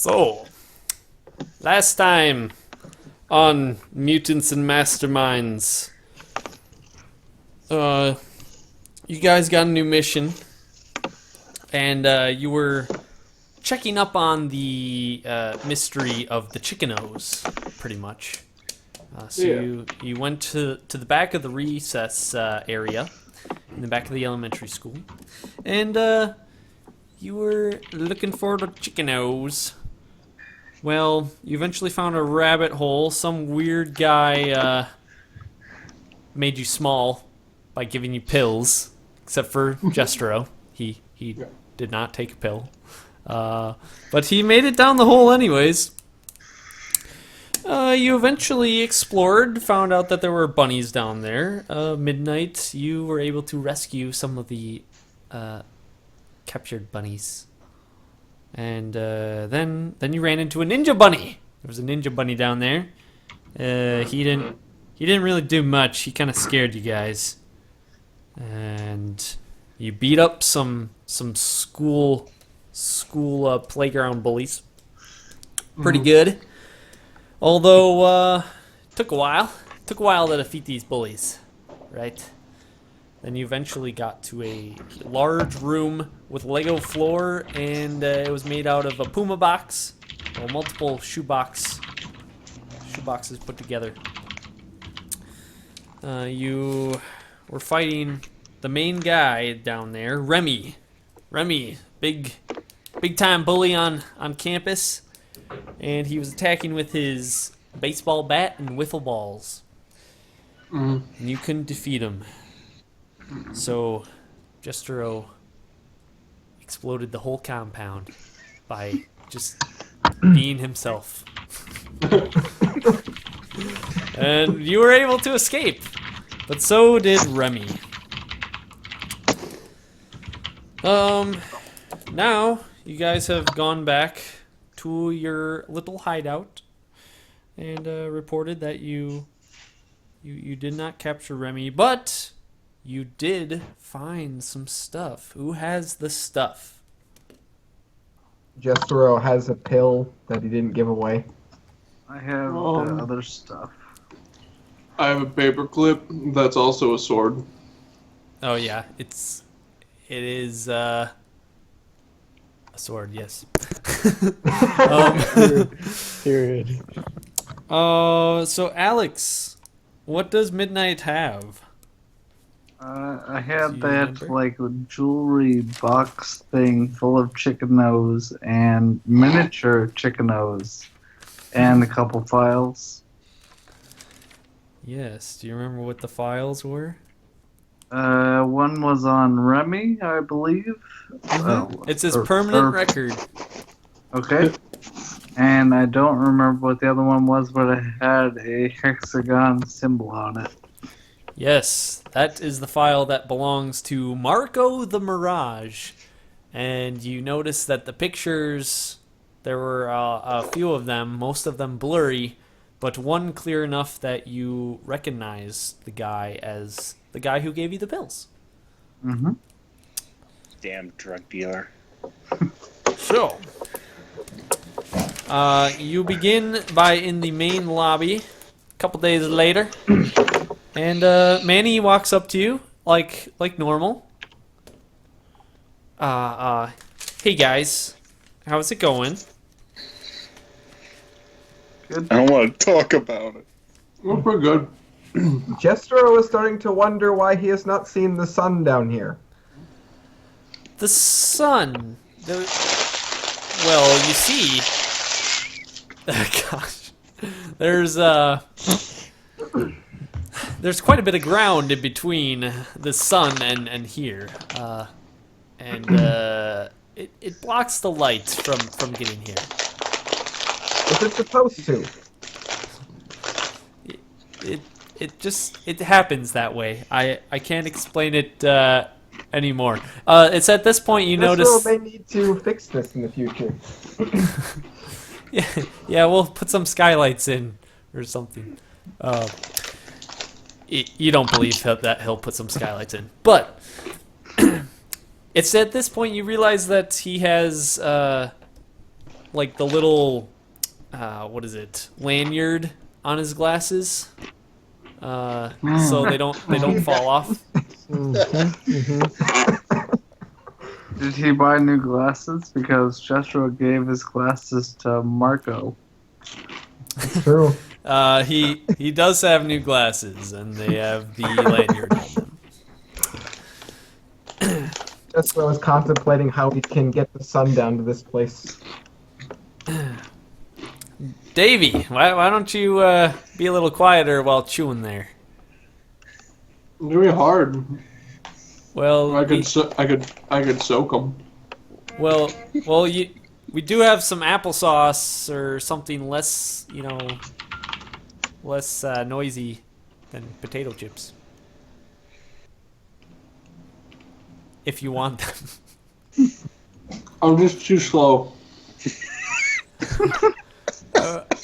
So, last time on Mutants and Masterminds, you guys got a new mission, and you were checking up on the mystery of the Chickenos, pretty much. You went to the back of the recess area, in the back of the elementary school, and you were looking for the Chickenos. Well, you eventually found a rabbit hole. Some weird guy made you small by giving you pills, except for Jestro. He did not take a pill. But he made it down the hole anyways. You eventually explored, found out that there were bunnies down there. Midnight, you were able to rescue some of the captured bunnies. And then you ran into a ninja bunny. There was a ninja bunny down there. He didn't really do much. He kind of scared you guys. And you beat up some school playground bullies. Pretty good. Although it took a while. It took a while to defeat these bullies, right? Then you eventually got to a large room with Lego floor, and it was made out of a Puma box, or multiple shoeboxes put together. You were fighting the main guy down there, Remy. Remy, big time bully on campus, and he was attacking with his baseball bat and wiffle balls. And you couldn't defeat him. So, Jestro exploded the whole compound by just being himself. And you were able to escape, but so did Remy. Now you guys have gone back to your little hideout and reported that you did not capture Remy, but you did find some stuff. Who has the stuff? Jestro has a pill that he didn't give away. I have the other stuff. I have a paperclip that's also a sword. Oh yeah, it is a sword, yes. Period. So Alex, what does Midnight have? I Do had you that remember? jewelry box thing full of Chickenos and miniature Chickenos and a couple files. Yes, do you remember what the files were? One was on Remy, I believe. It's his permanent record. Okay. And I don't remember what the other one was, but it had a hexagon symbol on it. Yes, that is the file that belongs to Marco the Mirage. And you notice that the pictures, there were a few of them, most of them blurry, but one clear enough that you recognize the guy as the guy who gave you the pills. Mm-hmm. Damn drug dealer. So, you begin by in the main lobby a couple days later. And Manny walks up to you like normal. Hey guys, how's it going? Good. I don't want to talk about it. Well, pretty good. Jestro is starting to wonder why he has not seen the sun down here. The sun. Well, you see. Gosh, there's quite a bit of ground in between the sun and here, and it blocks the light from getting here. Is it supposed to? It happens that way. I can't explain it anymore. It's at this point you notice. Jestro may need to fix this in the future. Yeah, we'll put some skylights in or something. You don't believe that he'll put some skylights in, but it's at this point you realize that he has like the little what is it, lanyard on his glasses, so they don't fall off. Did he buy new glasses? Because Jethro gave his glasses to Marco. True. He does have new glasses, and they have the lanyard on them. Jethro is contemplating how we can get the sun down to this place. Davey, why don't you be a little quieter while chewing there? It's gonna be hard. Well, I could soak them. well, we do have some applesauce or something less, less noisy than potato chips. If you want them. I'm just too slow.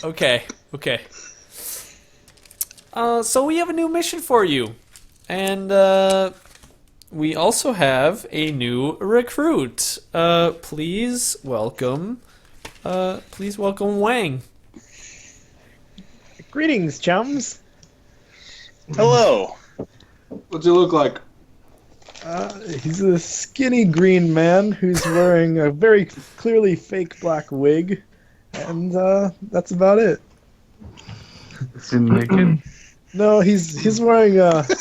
Okay. So we have a new mission for you, and we also have a new recruit. Please welcome Wang. Greetings, chums. Hello. What's he look like? He's a skinny green man who's wearing a very clearly fake black wig, and that's about it. Is he naked? No, he's wearing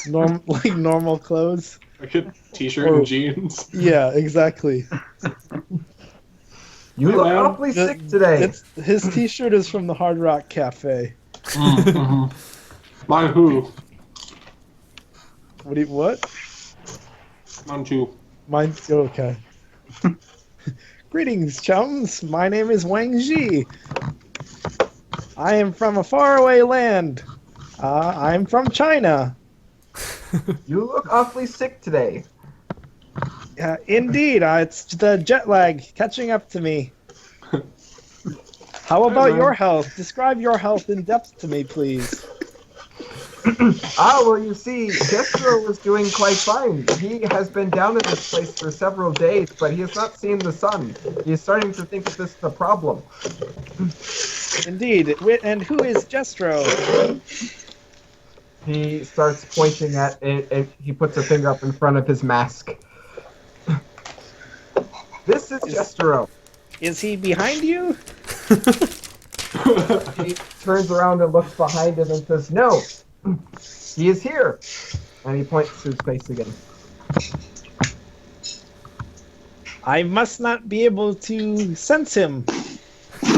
normal clothes. Like a t-shirt and jeans. Yeah, exactly. You look man. awfully sick today. His T-shirt is from the Hard Rock Cafe. Mine who? What? Mine too. Mine. Okay. Greetings, chums. My name is Wang Ji. I am from a faraway land. I'm from China. You look awfully sick today. Indeed, it's the jet lag catching up to me. How about your health? Describe your health in depth to me, please. Well, you see, Jethro was doing quite fine. He has been down in this place for several days, but he has not seen the sun. He is starting to think that this is a problem. Indeed. And who is Jethro? He starts pointing at it, and he puts a finger up in front of his mask. This is Jethro. Is he behind you? He turns around and looks behind him and says, "No, he is here." And he points to his face again. I must not be able to sense him.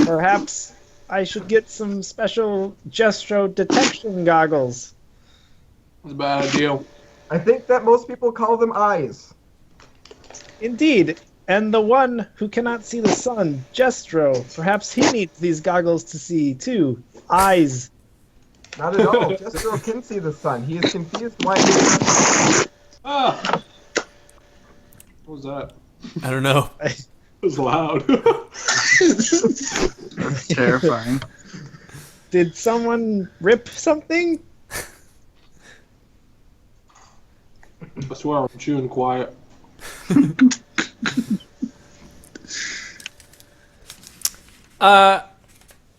Perhaps I should get some special Jethro detection goggles. It's a bad idea. I think that most people call them eyes. Indeed. And the one who cannot see the sun, Jethro. Perhaps he needs these goggles to see, too. Eyes. Not at all. Jethro can see the sun. He is confused why he is not. Ah! What was that? I don't know. It was loud. That's terrifying. Did someone rip something? I swear I'm chewing quiet.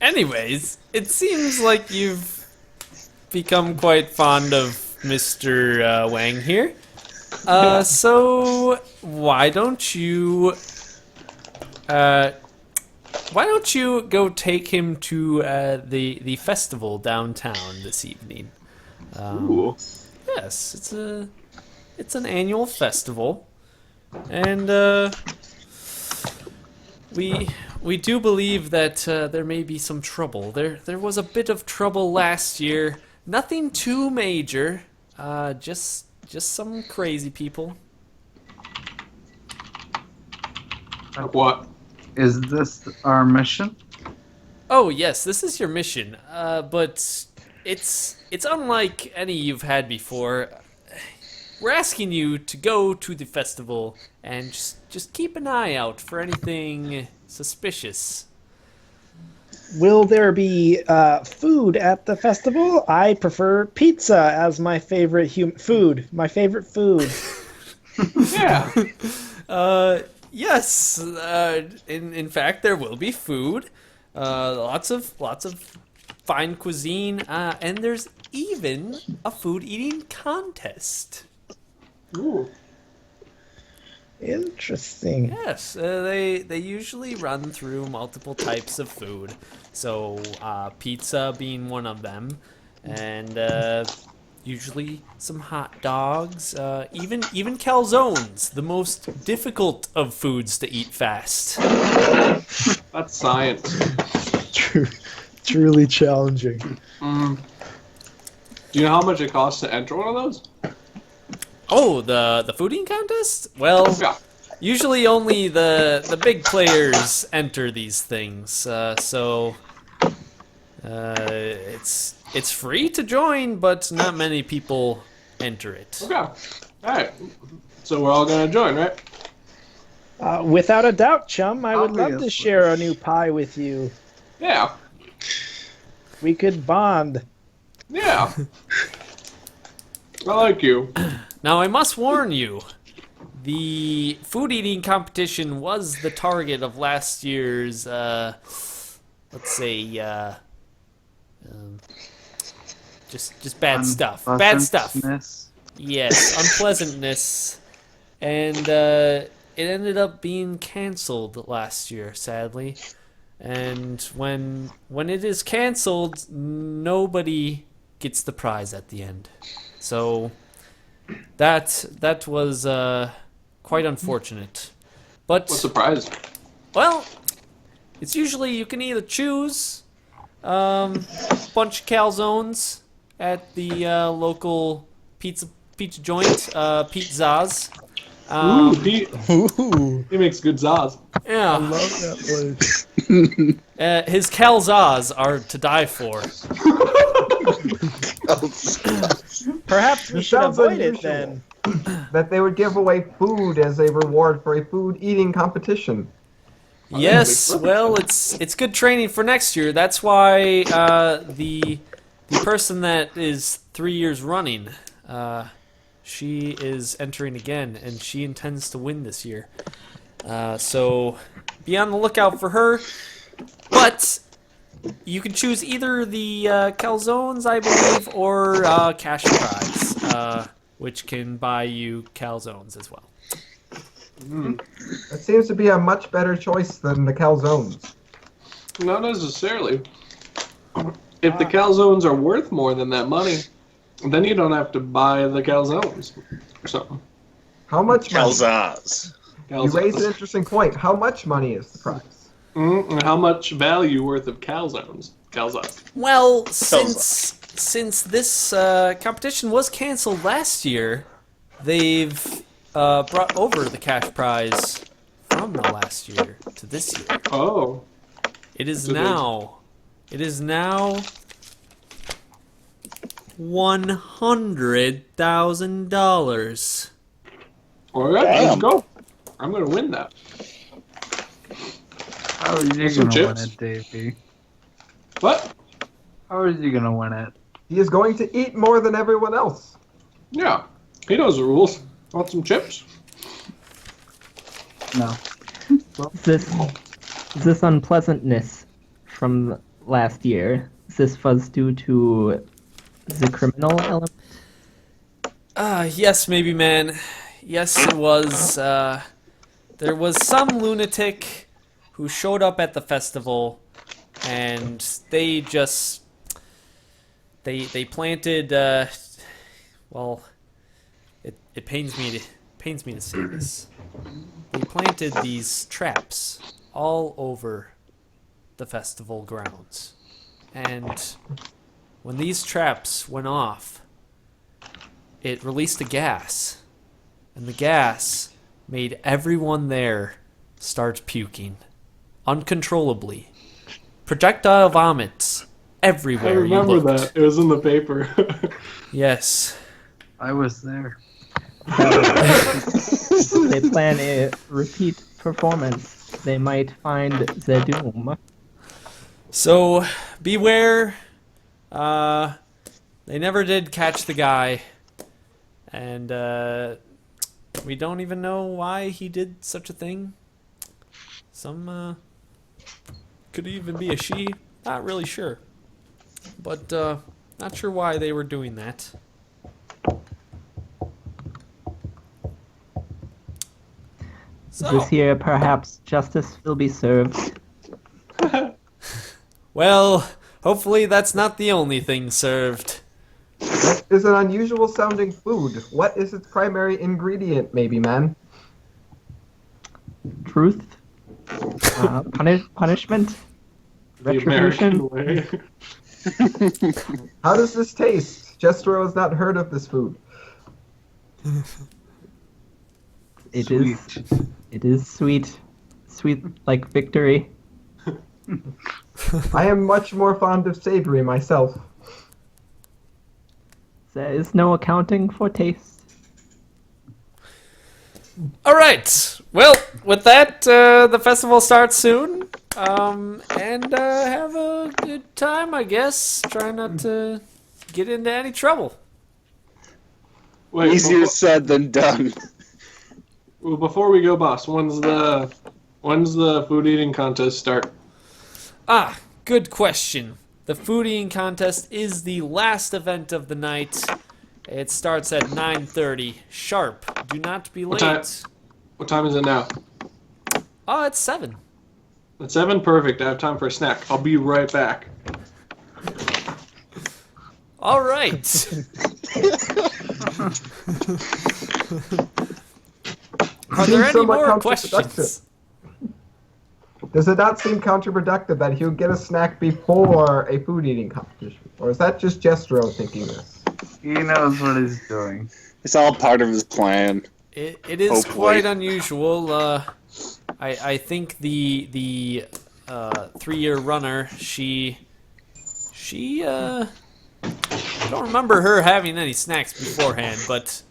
Anyways, it seems like you've become quite fond of Mr. Wang here. So why don't you go take him to the festival downtown this evening? Ooh. Yes, it's an annual festival, and we do believe that there may be some trouble. There was a bit of trouble last year. Nothing too major. Just some crazy people. What? Is this our mission? Oh yes, this is your mission. But it's unlike any you've had before. We're asking you to go to the festival and just keep an eye out for anything suspicious. Will there be food at the festival? I prefer pizza as my favorite food. My favorite food. Yeah. Yes, in fact, there will be food. Lots of fine cuisine, and there's even a food eating contest. Ooh. Interesting. Yes, they usually run through multiple types of food. So pizza being one of them, and usually some hot dogs, even calzones, the most difficult of foods to eat fast. That's science. Truly challenging. Do you know how much it costs to enter one of those? Oh, the fooding contest? Well, Yeah. usually only the big players enter these things. So it's free to join, but not many people enter it. Okay. All right. So we're all gonna join, right? Without a doubt, chum, I would love to Obviously. share a new pie with you. Yeah. We could bond. Yeah. I like you. Now I must warn you, the food eating competition was the target of last year's, let's say, just bad stuff. Bad stuff. Unpleasantness. Yes, unpleasantness, and it ended up being canceled last year, sadly. And when it is canceled, nobody gets the prize at the end. So that was quite unfortunate. But What's the prize? well, it's usually you can either choose a bunch of calzones at the local pizza joint, Pizza's. Ooh, Pete. Ooh, He makes good zaz. Yeah, love that place. his calzas are to die for. Perhaps we This should sounds avoid it unusual. then. That they would give away food as a reward for a food eating competition. Yes, well, it's good training for next year. That's why the person that is 3 years running, she is entering again, and she intends to win this year. So be on the lookout for her. But you can choose either the calzones, I believe, or cash prize, which can buy you calzones as well. That seems to be a much better choice than the calzones. Not necessarily. If the calzones are worth more than that money, then you don't have to buy the calzones or something. How much money? Calzaz. You raise an interesting point. How much money is the prize? And how much value worth of calzones? Calzones. Well, since this competition was canceled last year, they've brought over the cash prize from the last year to this year. Oh. It is So now $100,000. All right, let's go. I'm gonna win that. How are you Some gonna win chips? it, Davey? What? How are you gonna win it? He is going to eat more than everyone else. Yeah. He knows the rules. Want some chips? No. This unpleasantness from last year, this was due to the criminal element? Yes, maybe, man. Yes, it was. There was some lunatic who showed up at the festival, and they just they planted. Well, it pains me to say this. They planted these traps all over the festival grounds, and when these traps went off, it released a gas, and the gas made everyone there start puking uncontrollably. Projectile vomits I everywhere you remember looked. that. It was in the paper. Yes. I was there. They plan a repeat performance. They might find the doom. So beware. They never did catch the guy, and we don't even know why he did such a thing. Some could even be a she. Not really sure. But not sure why they were doing that. So, This year, perhaps justice will be served. well, hopefully that's not the only thing served. That is an unusual sounding food. What is its primary ingredient, maybe, man? Truth? Punishment? The American Retribution? way. How does this taste? Jestro has not heard of this food. It is sweet. Sweet like victory. I am much more fond of savory myself. There is no accounting for taste. All right. Well, with that, the festival starts soon. And have a good time, I guess. Try not to get into any trouble. Wait, Easier said than done. before we go, boss, when's the food eating contest start? Ah, good question. The food eating contest is the last event of the night. It starts at 9:30 sharp. Do not be What time? late. What time is it now? Oh, it's 7. At 7? Perfect. I have time for a snack. I'll be right back. All right. Are there Seems any somewhat more counterproductive. questions? Does it not seem counterproductive that he would get a snack before a food eating competition? Or is that just Jestro thinking this? He knows what he's doing. It's all part of his plan. It is Hopefully. quite unusual. I think the 3-year runner, she I don't remember her having any snacks beforehand, but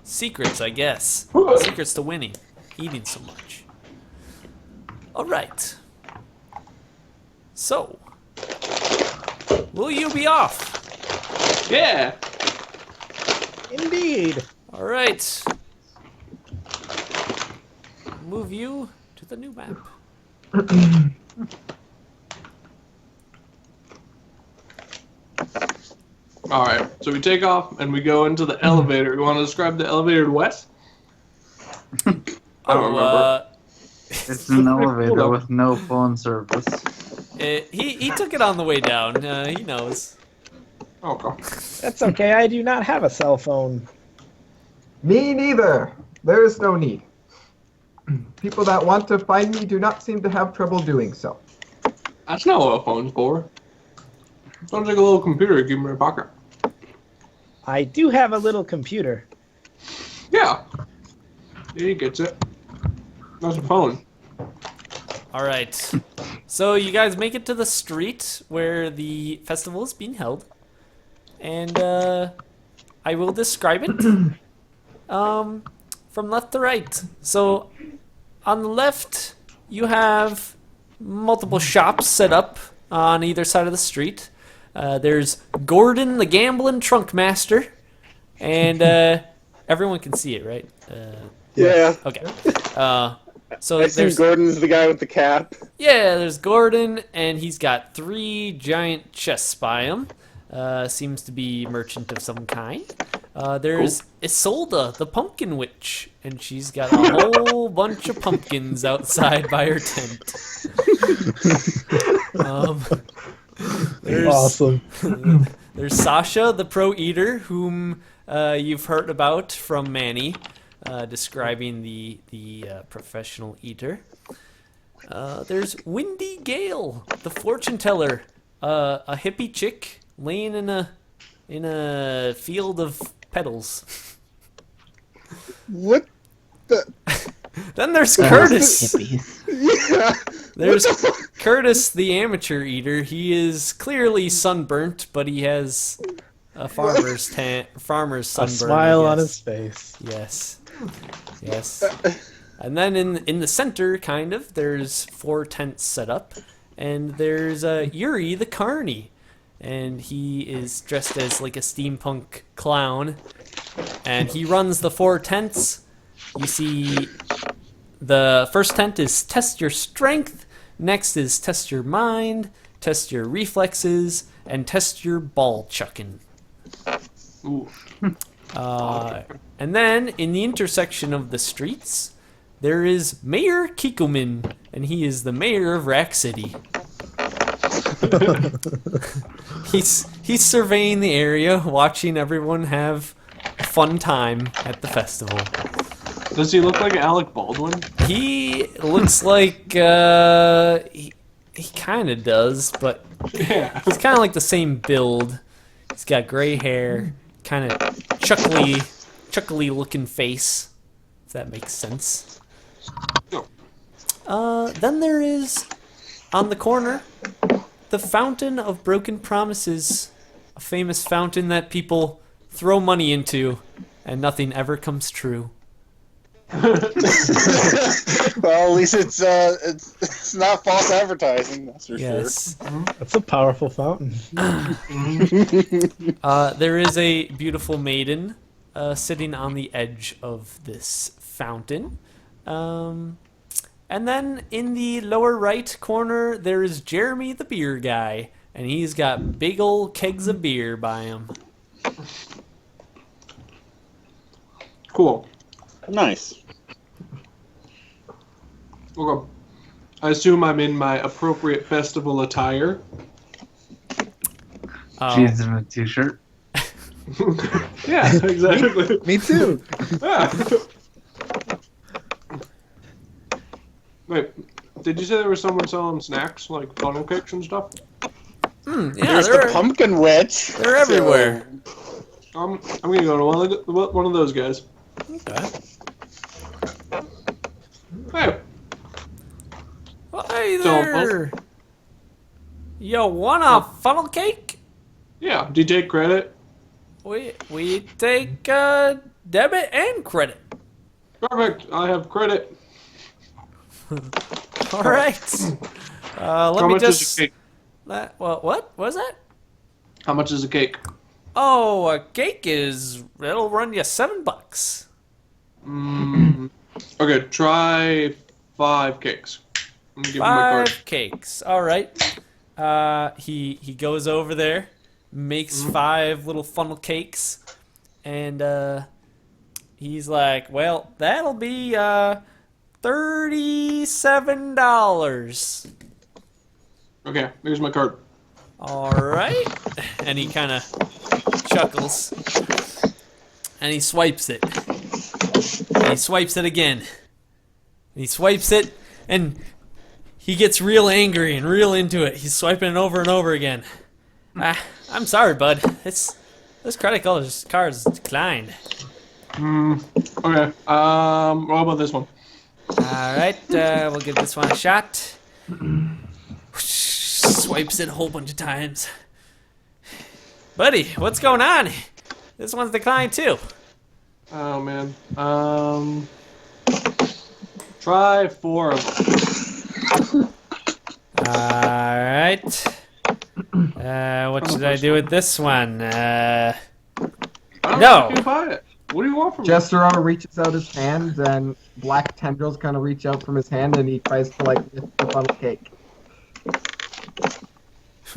secrets, I guess. Secrets to winning, eating so much. All right. So, will you be off? Yeah. Indeed. All right. Move you to the new map. All right. So we take off and we go into the elevator. You want to describe the elevator to Wes? I don't remember. It's an elevator though. with no phone service. He took it on the way down. He knows. Okay. That's okay. I do not have a cell phone. Me neither. There is no need. People that want to find me do not seem to have trouble doing so. That's not what a phone's for. Sounds like a little computer you keep in your pocket. I do have a little computer. Yeah. Yeah, he gets it. That's a phone. All right. So you guys make it to the street where the festival is being held, and I will describe it from left to right. So on the left, you have multiple shops set up on either side of the street. There's Gordon, the gambling trunk master, and everyone can see it, right? Yeah. Okay. So I assume there's Gordon's the guy with the cap. there's Gordon, and he's got 3 giant chests by him. Seems to be a merchant of some kind. There's Isolde, the pumpkin witch, and she's got a whole bunch of pumpkins outside by her tent. There's, Awesome. There's Sasha, the pro eater, whom you've heard about from Manny, describing the professional eater. There's Windy Gale, the fortune teller, a hippie chick laying in a field of petals. What the? Then there's Curtis. Hippies. Yeah. There's Curtis, the amateur eater. He is clearly sunburnt, but he has a farmer's A sunburn. smile I on guess. his face. Yes. And then in the center, kind of, there's 4 tents set up, and there's Yuri the Carney, and he is dressed as like a steampunk clown, and he runs the 4 tents. You see The first tent is test your strength. Next is test your mind, test your reflexes, and test your ball chucking. Ooh. And then in the intersection of the streets, there is Mayor Kikumin, and he is the mayor of Rack City. He's surveying the area, watching everyone have a fun time at the festival. Does he look like Alec Baldwin? He looks like he kind of does, but Yeah. he's kind of like the same build. He's got gray hair, kind of chuckly looking face. If that makes sense. Then there is on the corner the Fountain of Broken Promises, a famous fountain that people throw money into, and nothing ever comes true. Well, at least it's not false advertising. That's for Yes. That's a powerful fountain. There is a beautiful maiden sitting on the edge of this fountain. And then in the lower right corner, there is Jeremy the beer guy, and he's got big old kegs of beer by him. Cool. sure. Nice. Okay. I assume I'm in my appropriate festival attire. Jeans and a t-shirt. Yeah, exactly. Me too. Yeah. Wait, did you say there was someone selling snacks, like funnel cakes and stuff? Yeah, There's the pumpkin witch. they're everywhere. I'm gonna go to one of those guys. Okay. Hey, Well, hey So, there. Yo, want a funnel cake? yeah, do you take credit? We take debit and credit. Perfect, I have credit. All right. Let How me much just. is a cake? What was that? How much is a cake? Oh, a cake it'll run you $7. Okay, try 5 cakes. I'm gonna give him my card. 5 cakes. All right. He goes over there, makes 5 little funnel cakes, and he's like, "Well, that'll be $37." Okay, here's my card. All right. And he kind of chuckles, and he swipes it. And he swipes it again. And he swipes it, and he gets real angry and real into it. He's swiping it over and over again. I'm sorry, bud. This credit card's declined. Okay, what about this one? All right, we'll give this one a shot. Swipes it a whole bunch of times. Buddy, what's going on? This one's declined too. Oh man. Try 4 of them. Alright. What should I do with this one? I don't No. know if you buy it. What do you want from me? Jester reaches out his hand, and black tendrils kind of reach out from his hand, and he tries to like lift the funnel cake.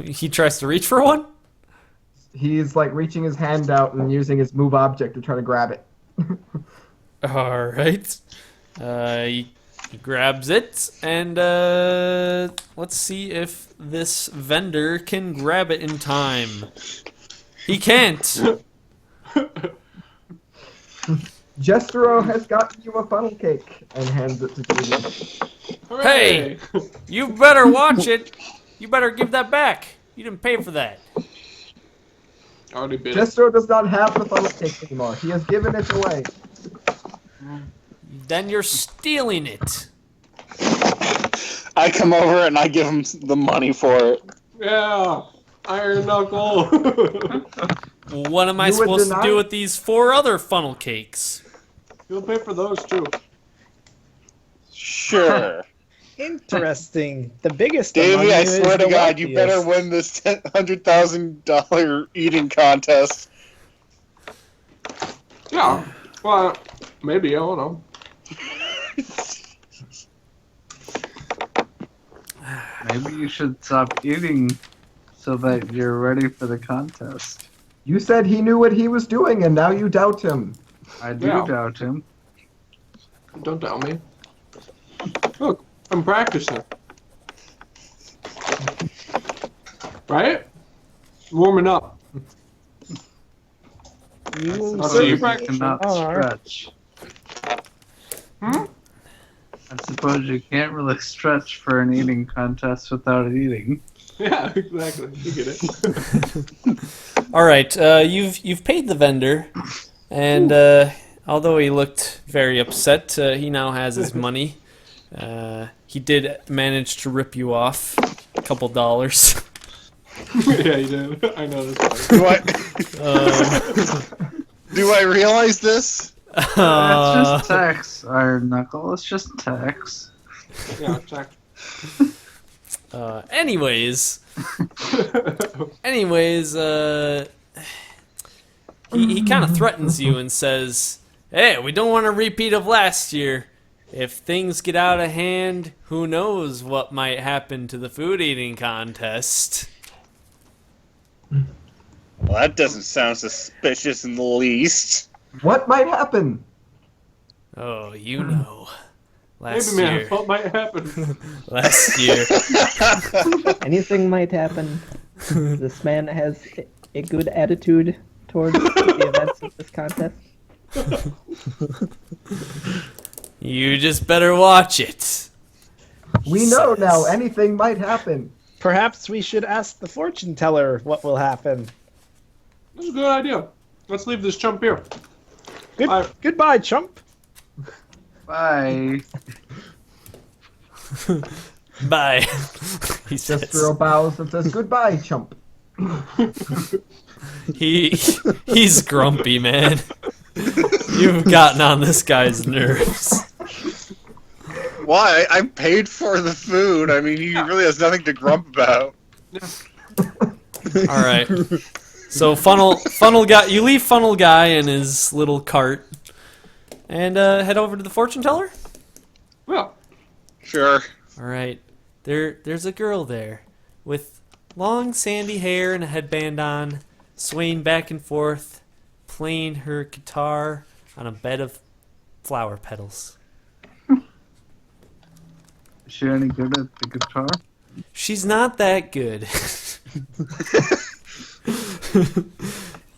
He tries to reach for one? He's like reaching his hand out and using his move object to try to grab it. Alright. He grabs it, and let's see if this vendor can grab it in time. He can't! Jestero has gotten you a funnel cake and hands it to Julian. Hey! You better watch it! You better give that back! You didn't pay for that. Already bid it. Jestero does not have the funnel cake anymore. He has given it away. Then you're stealing it. I come over and I give him the money for it. Yeah, Iron Knuckle. What am I You would supposed to deny- do with these 4 other funnel cakes? You'll pay for those too. Sure. Interesting. The biggest among Davey, I you is swear to the God, you better wealthiest. win this $100,000 eating contest. Yeah. Well, maybe, I don't know. Maybe you should stop eating so that you're ready for the contest. You said he knew what he was doing, and now you doubt him. I do Yeah. doubt him. Don't doubt me. Look, I'm practicing. Right? Warming up. You I'll So see you you practice. cannot stretch. Hmm? I suppose you can't really stretch for an eating contest without eating. Yeah, exactly. You get it. All right, you've paid the vendor, and although he looked very upset, he now has his money. He did manage to rip you off a couple dollars. Yeah, you did. I know this. Do I Um, do I realize this? It's just tax, Iron Knuckle. It's just tax. Yeah, check. anyways, he kind of threatens you and says, "Hey, we don't want a repeat of last year. If things get out of hand, who knows what might happen to the food eating contest." Well, that doesn't sound suspicious in the least. What might happen? Oh, you know. Last Maybe, man, year. what might happen? Last year. Anything might happen. This man has a good attitude towards the events of this contest. You just better watch it. We know now anything might happen. Perhaps we should ask the fortune teller what will happen. That's a good idea. Let's leave this chump here. Goodbye, chump. Bye. Bye. He says. Jethro bows and says, "Goodbye, chump." He's grumpy, man. You've gotten on this guy's nerves. Why? I paid for the food. I mean, he really has nothing to grump about. All right. So funnel guy, you leave funnel guy in his little cart, and head over to the fortune teller. Well, Sure. All right. There's a girl there with long sandy hair and a headband on, swaying back and forth, playing her guitar on a bed of flower petals. Is she any good at the guitar? She's not that good.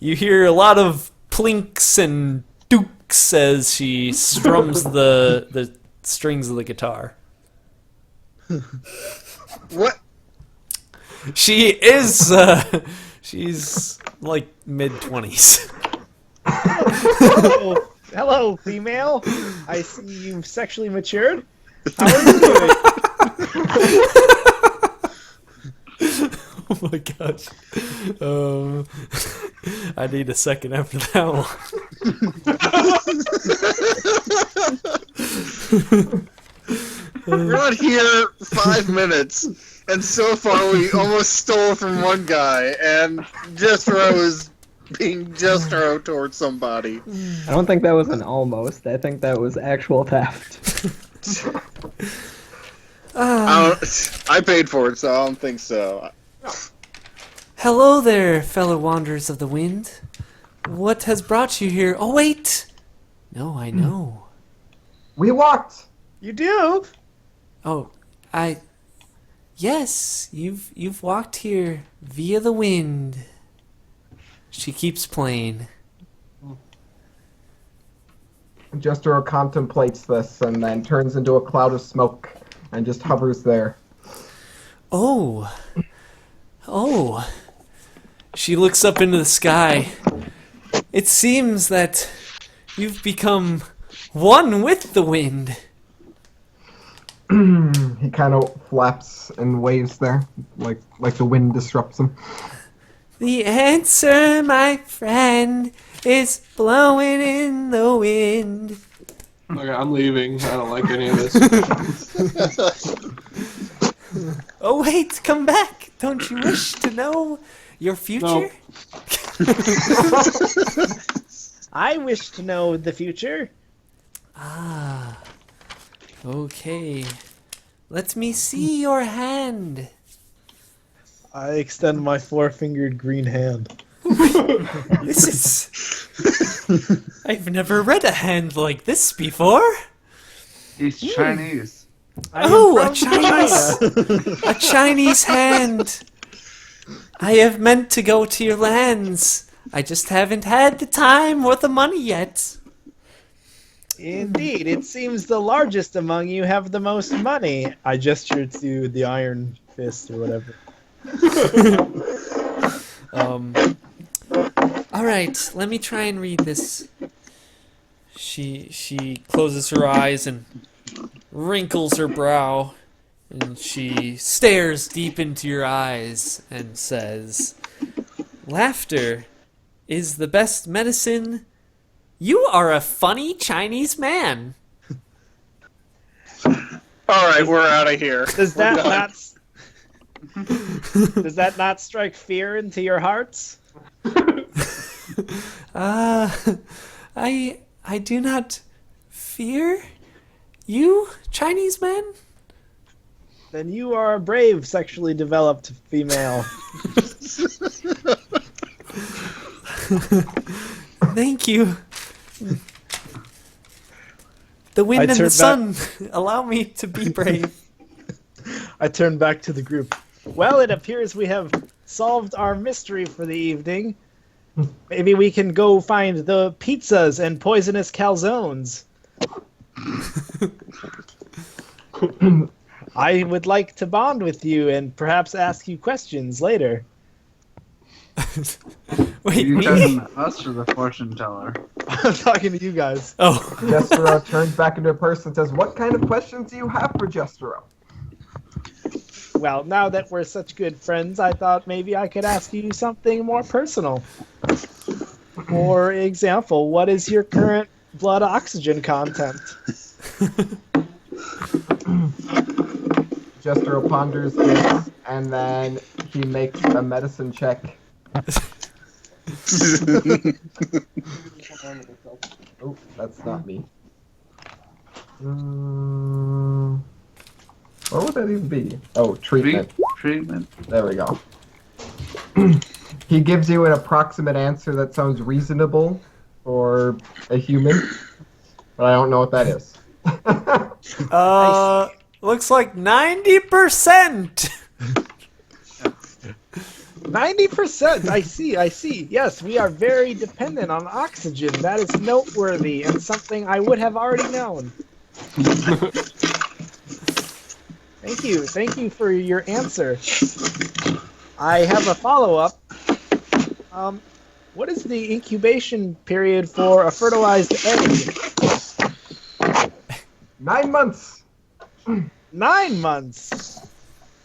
You hear a lot of plinks and dukes as she strums the strings of the guitar. What? She is she's like mid-20s. Hello, female. I see you've sexually matured. How are you doing? Oh my gosh. I need a second after that one. We're not here 5 minutes, and so far we almost stole from one guy, and Jethro is being Jethro towards somebody. I don't think that was an almost. I think that was actual theft. I paid for it, so I don't think so. Hello there, fellow wanderers of the wind. What has brought you here? Oh wait. No, I know. We walked. You do? Oh, yes, you've walked here via the wind. She keeps playing. Jethro contemplates this and then turns into a cloud of smoke and just hovers there. Oh. She looks up into the sky. It seems that you've become one with the wind. He kind of flaps and waves there, like the wind disrupts him. The answer, my friend, is blowing in the wind. okay, I'm leaving. I don't like any of this. Oh wait, come back. Don't you wish to know your future? I wish to know the future. Ah. Okay. Let me see your hand. I extend my four-fingered green hand. This is... I've never read a hand like this before. He's Chinese. I am Oh, a from Chinese... China. A Chinese hand. I have meant to go to your lands. I just haven't had the time or the money yet. Indeed, it seems the largest among you have the most money. I gesture to the Iron Fist or whatever. All right, let me try and read this. She closes her eyes and wrinkles her brow, and she stares deep into your eyes and says, "Laughter is the best medicine. You are a funny Chinese man." All right, we're out of here. Does that not strike fear into your hearts? I do not fear you, Chinese man. Then you are a brave, sexually developed female. Thank you. The wind and the turn sun allow me to be brave. I turn back to the group. Well, it appears we have solved our mystery for the evening. Maybe we can go find the pizzas and poisonous calzones. I would like to bond with you and perhaps ask you questions later. Wait, You me? talking to us or the fortune teller? I'm talking to you guys. Oh, Jestero turns back into a person and says, "What kind of questions do you have for Jestero?" Well, now that we're such good friends, I thought maybe I could ask you something more personal. For example, what is your current blood oxygen content? Jestero ponders this, and then he makes a medicine check. Oh, that's not me. What would that even be? Oh, treatment. Treatment. There we go. He gives you an approximate answer that sounds reasonable for a human, but I don't know what that is. looks like 90%. 90%! I see. Yes, we are very dependent on oxygen. That is noteworthy and something I would have already known. Thank you for your answer. I have a follow-up. What is the incubation period for a fertilized egg? 9 months. 9 months.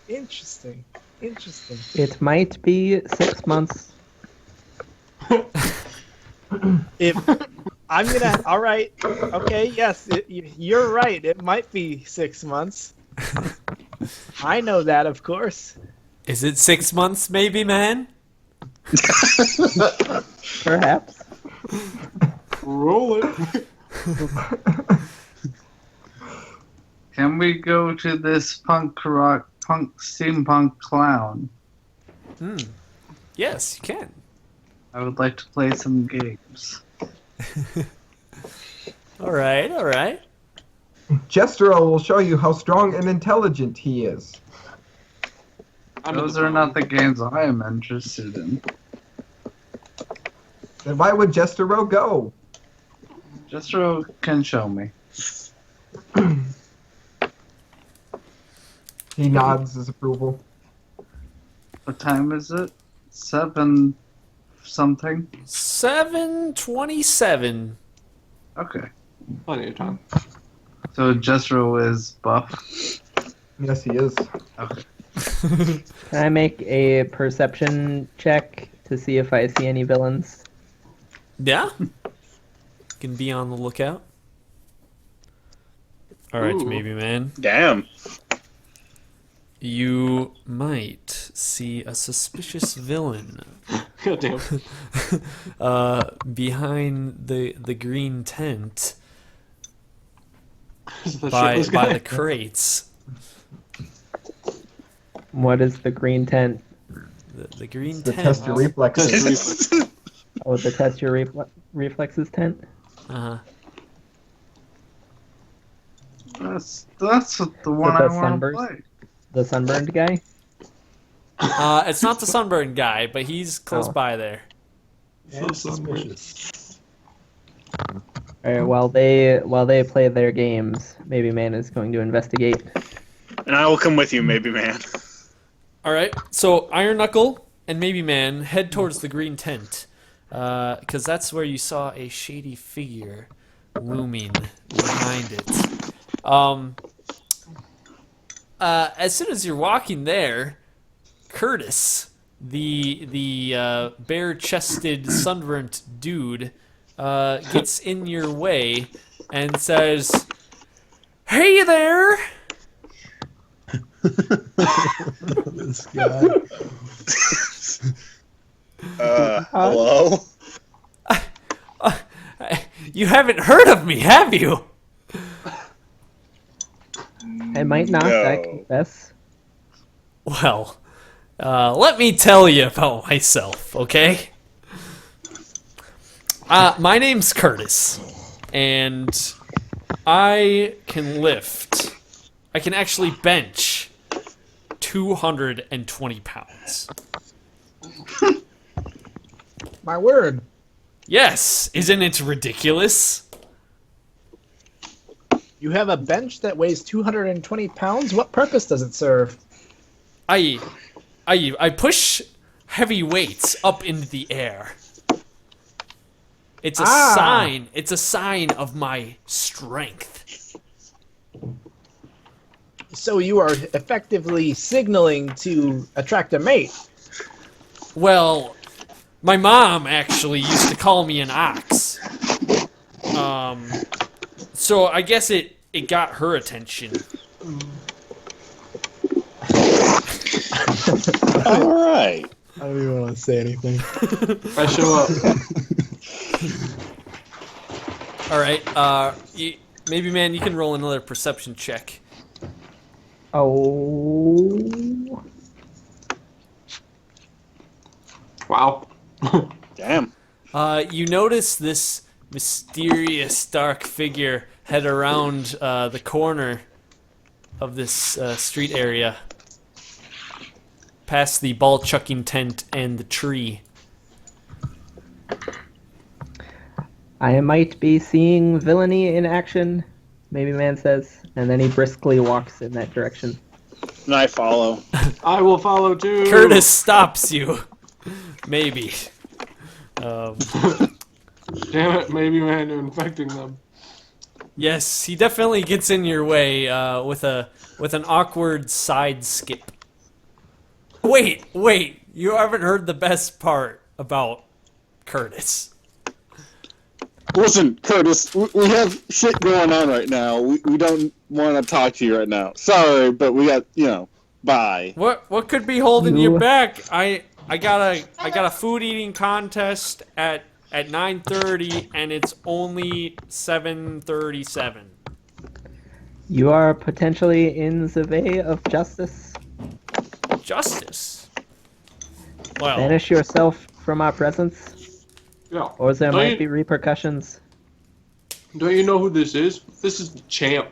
Interesting. It might be 6 months. If I'm gonna, all right, okay, yes, you're right. It might be 6 months. I know that, of course. Is it 6 months, maybe, man? Perhaps. Roll it. Can we go to this punk steampunk clown? Yes, you can. I would like to play some games. All right. Jestero will show you how strong and intelligent he is. Those are not the games I am interested in. Then why would Jestero go? Jestero can show me. He nods his approval. What time is it? 7 something? 7:27. Okay. Plenty of time. So Jestero is buff. Yes, he is. Okay. Can I make a perception check to see if I see any villains? Yeah. Can be on the lookout. All right, Ooh. maybe, man. Damn. You might see a suspicious villain Goddamn. behind the green tent Is that by shitless guy? the crates. What is the green tent? The green To tent. test your reflexes. Oh, the test your reflexes tent? Uh-huh. That's the one the I want to sunburst? play. The sunburned guy? It's not the sunburned guy, but he's close Oh. by there. Feels suspicious. All right, while they play their games, maybe man is going to investigate. And I will come with you, maybe, man. All right, so Iron Knuckle and Maybe Man head towards the green tent, because that's where you saw a shady figure looming behind it. As soon as you're walking there, Curtis, the bare-chested, sunburnt dude, gets in your way and says, "Hey there!" This guy. Hello? You haven't heard of me, have you? I might not, I No. confess. Well, let me tell you about myself, okay? My name's Curtis, and I can lift. I can actually bench 220 pounds. My word. Yes, isn't it ridiculous? You have a bench that weighs 220 pounds? What purpose does it serve? I push heavy weights up into the air. It's a sign. It's a sign of my strength. So you are effectively signaling to attract a mate. Well, my mom actually used to call me an ox. So I guess it got her attention. All right. I don't even want to say anything. I show up. All right. Maybe man, you can roll another perception check. Oh. Wow. Damn. You notice this mysterious dark figure head around the corner of this street area, past the ball chucking tent and the tree. I might be seeing villainy in action, maybe man says, and then he briskly walks in that direction. And I follow. I will follow too. Curtis stops you. Maybe. Um, Damn it, maybe man, you're infecting them. yes, he definitely gets in your way with an awkward side skip. Wait, you haven't heard the best part about Curtis. Listen, Curtis, we have shit going on right now. We don't want to talk to you right now. Sorry, but we got, bye. What could be holding You- you back? I got a food eating contest at 9:30 and it's only 7:37. You are potentially in the way of justice. Justice. Well, Banish yourself from our presence, Yeah. or there Don't might you- be repercussions. Don't you know who this is? This is the champ.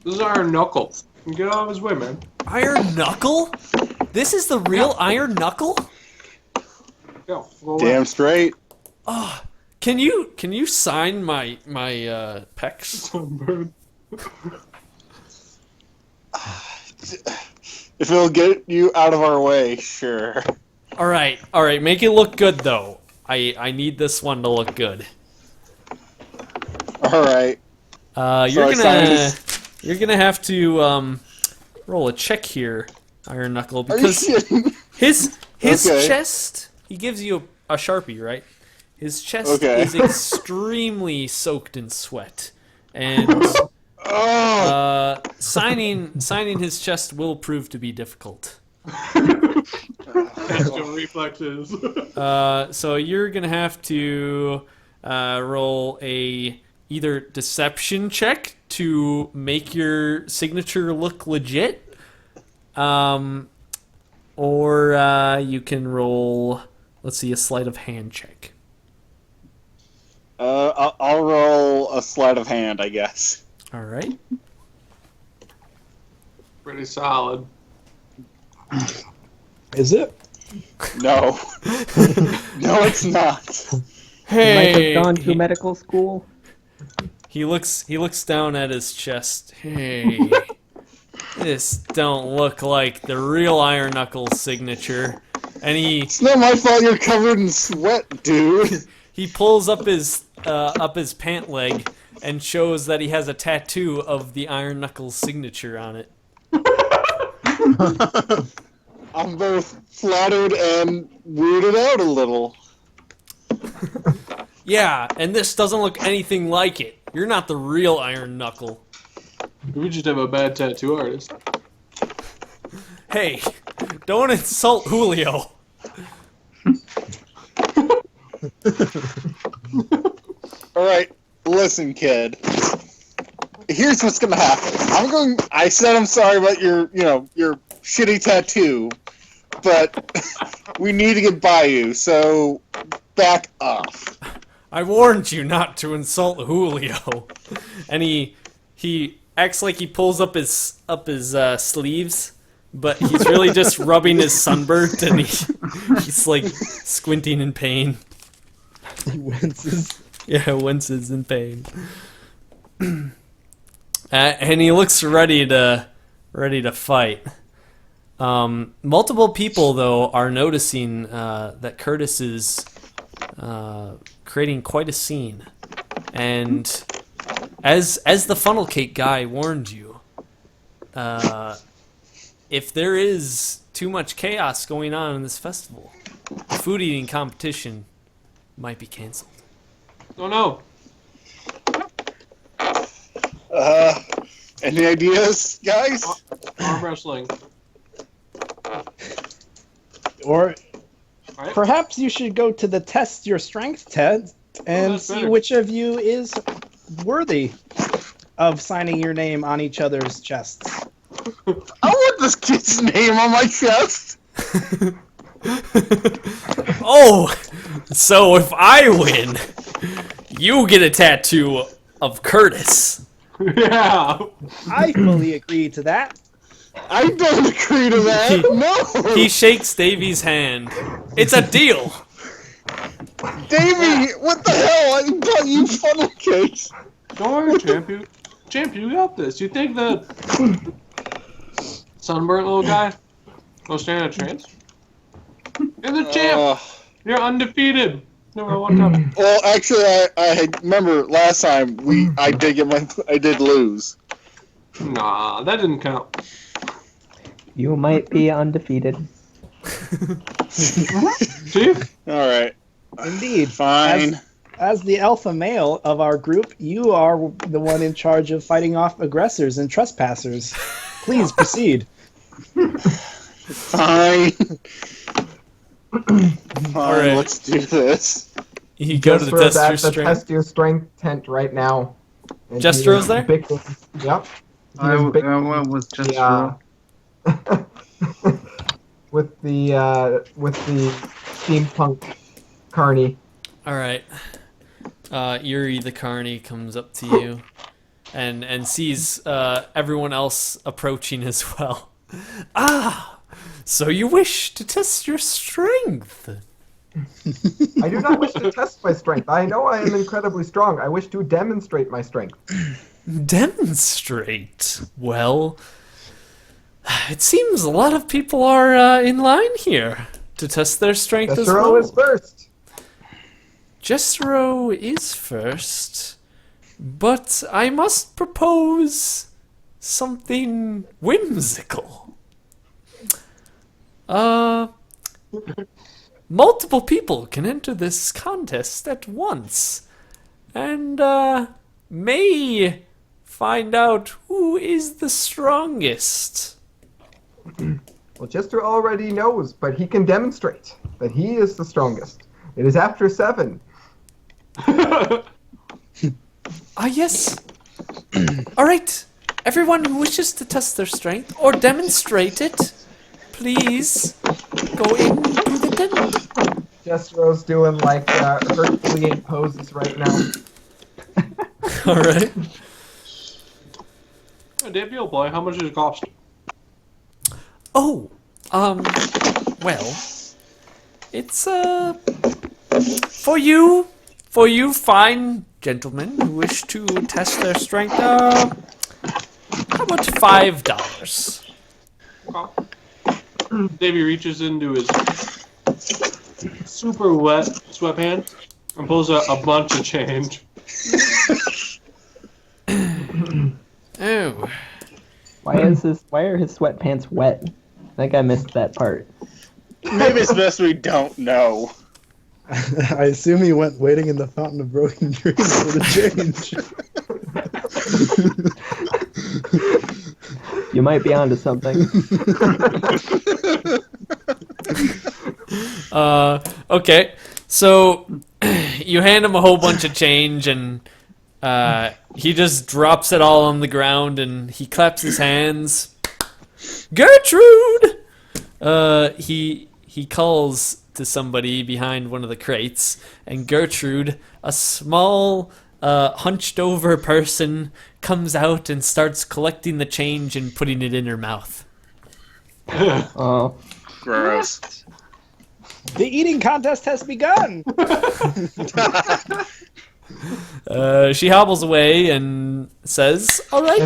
This is Iron Knuckle. Get out of his way, man. Iron Knuckle? This is the real Iron Knuckle? Yeah, go away. Damn straight. Can you sign my pecs? Sunburn. If it'll get you out of our way, sure. All right. Make it look good though. I need this one to look good. All right. You're I signed gonna this- you're gonna have to roll a check here, Iron Knuckle, Are you because kidding? his Okay. chest. He gives you a Sharpie, right? His chest Okay. is extremely soaked in sweat, and Oh, signing his chest will prove to be difficult. Extra reflexes. So you're gonna have to roll a either deception check to make your signature look legit, or you can roll, let's see, a sleight of hand check. I'll roll a sleight of hand, I guess. All right. Pretty solid. Is it? No. No, it's not. You might Hey. have gone to medical school. He looks down at his chest. Hey. This don't look like the real Iron Knuckles signature. And It's not my fault you're covered in sweat, dude. he pulls up his pant leg and shows that he has a tattoo of the Iron Knuckles signature on it. I'm both flattered and weirded out a little. Yeah, and this doesn't look anything like it. You're not the real Iron Knuckle. We just have a bad tattoo artist. Hey, don't insult Julio. Alright, listen, kid. Here's what's gonna happen. I said I'm sorry about your shitty tattoo, but we need to get by you, so back off. I warned you not to insult Julio. And he acts like he pulls up his sleeves, but he's really just rubbing his sunburnt, and he's like squinting in pain. He winces. Yeah, winces in pain. And he looks ready to fight. Multiple people though are noticing that Curtis is creating quite a scene, and as the funnel cake guy warned you, if there is too much chaos going on in this festival, the food eating competition might be canceled. Oh no. Any ideas, guys? Arm wrestling. Or Right? perhaps you should go to the test your strength test and that's see better. which of you is worthy of signing your name on each other's chests. I want this kid's name on my chest. Oh, so if I win, you get a tattoo of Curtis. Yeah. I fully agree to that. I don't agree to that. No. He shakes Davy's hand. It's a deal. Davey, what the hell? I bought you funnel cakes. Don't worry, Champ, you got this. You think the sunburnt little guy will stand a chance? You're the champ. You're undefeated. No, one time. Well, actually, I remember last time I did lose. Nah, that didn't count. You might be undefeated. See? All right, Indeed. fine. As the alpha male of our group, you are the one in charge of fighting off aggressors and trespassers. Please proceed. Fine. Fine, right. let's do this. You go to the Jestro's test at your the strength. test your strength tent right now. And he Jestro's is there? Yep. He I is went with just with the steampunk carny. All right. Yuri the Carney comes up to you and sees everyone else approaching as well. Ah, so you wish to test your strength? I do not wish to test my strength. I know I am incredibly strong. I wish to demonstrate my strength. Demonstrate. Well, it seems a lot of people are in line here to test their strength as well. Jestro is first. Jestro is first, but I must propose something whimsical. Multiple people can enter this contest at once, and may find out who is the strongest. Well, Jestro already knows, but he can demonstrate that he is the strongest. It is after 7. Ah, yes. All right. Everyone who wishes to test their strength or demonstrate it, please go into the tent. Jestro's doing like Herculean poses right now. All right. Hey, Dave boy, how much does it cost? Oh, well, it's for you fine gentlemen who wish to test their strength. How about $5? Davey reaches into his super wet sweatpants and pulls out a bunch of change. Oh, Why are his sweatpants wet? I think I missed that part. Maybe it's best we don't know. I assume he went waiting in the Fountain of Broken Dreams for the change. You might be onto something. okay. So you hand him a whole bunch of change, and he just drops it all on the ground, and he claps his hands. Gertrude! He calls to somebody behind one of the crates, and Gertrude, a small, hunched over person, comes out and starts collecting the change and putting it in her mouth. Oh, Gross. The eating contest has begun. She hobbles away and says, "All right,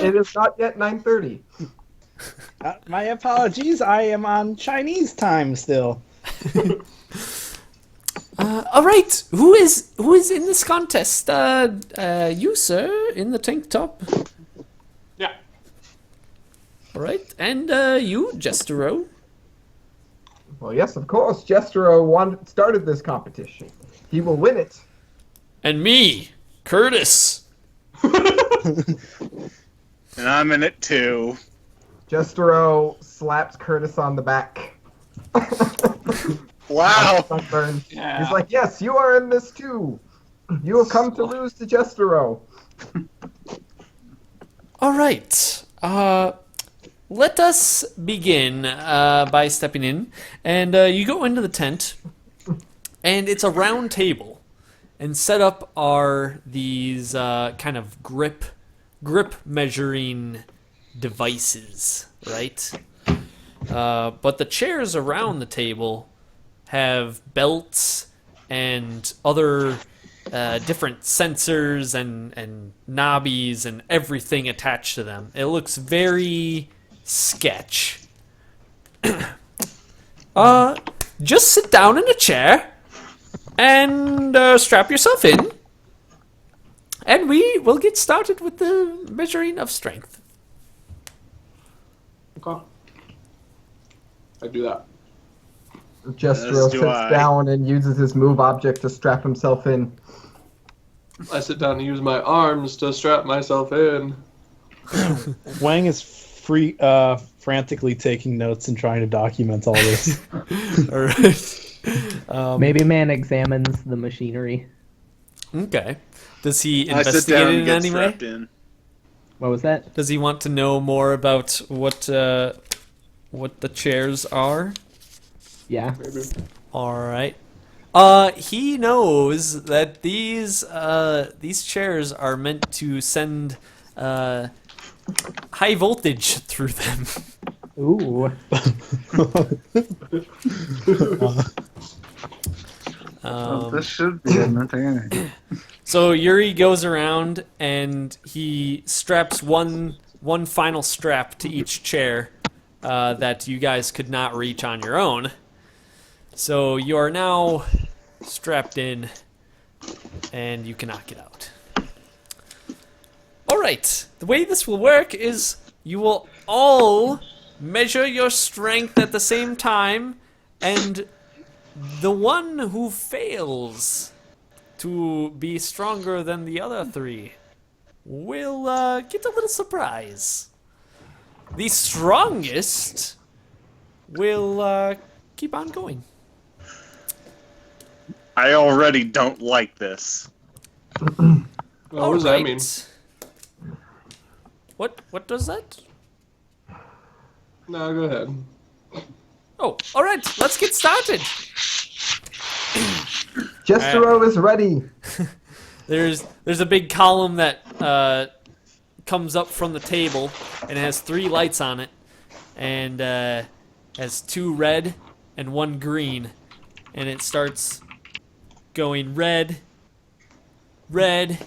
It is not yet 9:30. My apologies. I am on Chinese time still. all right. Who is in this contest? You, sir, in the tank top. Yeah. All right, and you, Jestero. Well, yes, of course. Jestro started this competition. He will win it. And me, Curtis. And I'm in it too. Jestro slaps Curtis on the back. Wow. Sunburn. Yeah. He's like, yes, you are in this too. You have come to lose to Jestro. All right. Let us begin by stepping in, and you go into the tent, and it's a round table, and set up are these kind of grip measuring devices, right? But the chairs around the table have belts and other different sensors and knobbies and everything attached to them. It looks very sketch. Just sit down in a chair and strap yourself in, and we will get started with the measuring of strength. Okay. I do that. Jestro do sits I. down and uses his move object to strap himself in. I sit down and use my arms to strap myself in. Wang is frantically taking notes and trying to document all this. All right. maybe man examines the machinery. Okay. Does he I sit investigate down it and in get any way? strapped in. What was that? Does he want to know more about what the chairs are? Yeah. Maybe. All right. He knows that these chairs are meant to send high voltage through them. Ooh. This should be entertaining. So Yuri goes around and he straps one final strap to each chair that you guys could not reach on your own. So you are now strapped in, and you cannot get out. All right. The way this will work is you will all measure your strength at the same time, and the one who fails to be stronger than the other three will get a little surprise. The strongest will keep on going. I already don't like this. Well, what does that mean? What does that? No, go ahead. Oh, all right. Let's get started. Jestero is ready. There's a big column that comes up from the table, and it has 3 lights on it, and has 2 red and 1 green, and it starts going red, red,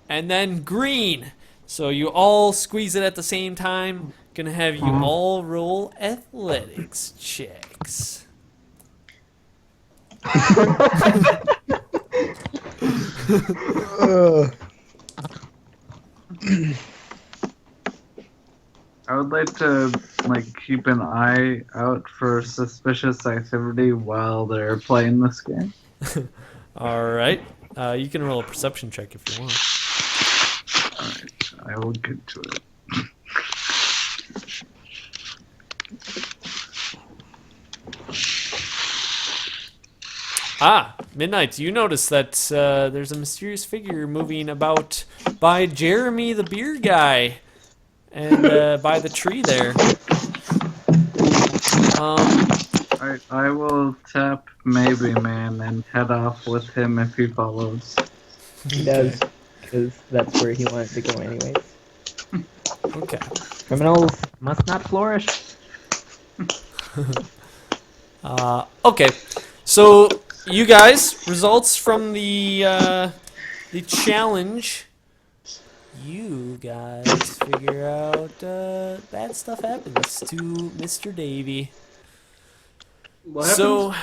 and then green. So you all squeeze it at the same time. Gonna have you all roll athletics checks. I would like to keep an eye out for suspicious activity while they're playing this game. All right. You can roll a perception check if you want. Alright, I will get to it. Midnight, you notice that there's a mysterious figure moving about by Jeremy the beer guy and by the tree there. I will tap Maybe Man and head off with him if he follows. He does, because that's where he wanted to go anyways. Okay. Criminals must not flourish. Okay. So you guys, results from the challenge. You guys figure out bad stuff happens to Mr. Davy. What happened?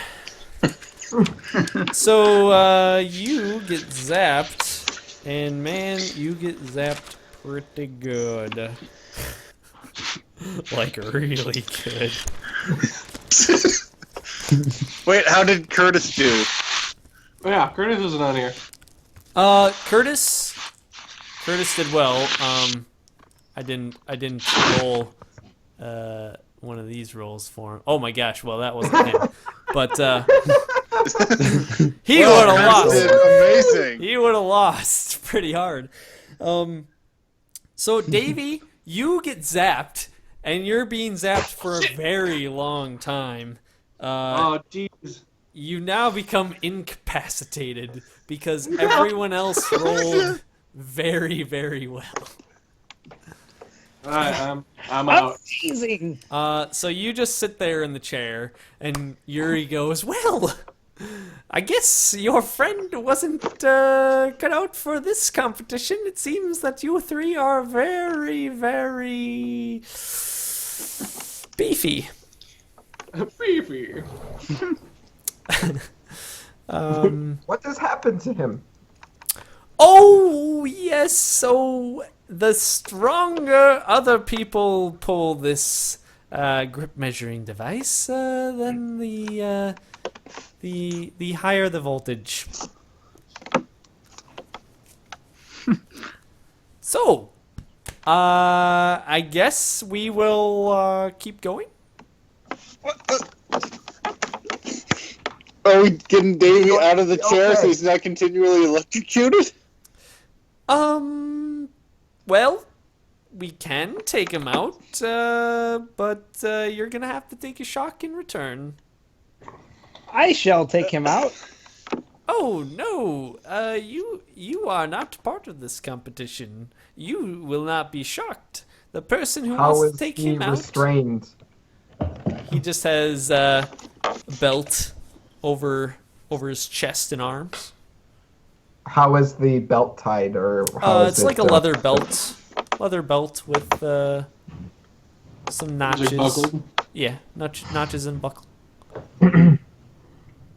So you get zapped, and man, you get zapped pretty good. Like really good. Wait, how did Curtis do? Yeah, Curtis isn't on here. Curtis did well. I didn't roll one of these rolls for him. Oh my gosh, well that wasn't him. But he would have lost. Curtis did amazing. He would have lost pretty hard. So Davey, you get zapped, and you're being zapped for a very long time. Oh, jeez. You now become incapacitated because everyone else rolled very, very well. Alright, I'm out. Amazing. So you just sit there in the chair, and Yuri goes, "Well, I guess your friend wasn't cut out for this competition. It seems that you 3 are very, very beefy." Beefy. What has happened to him? Oh, yes, so the stronger other people pull this grip measuring device, then the higher the voltage. So, I guess we will keep going. Are we getting Davey out of the chair so Okay. he's not continually electrocuted? Well, we can take him out, but you're gonna have to take a shock in return. I shall take him out. Oh no, you are not part of this competition. You will not be shocked. The person who How wants is to take he him out, restrained? he just has a belt over his chest and arms. How is the belt tied, or how is It's it, like a leather belt with some notches. buckled? Yeah, notches and buckle.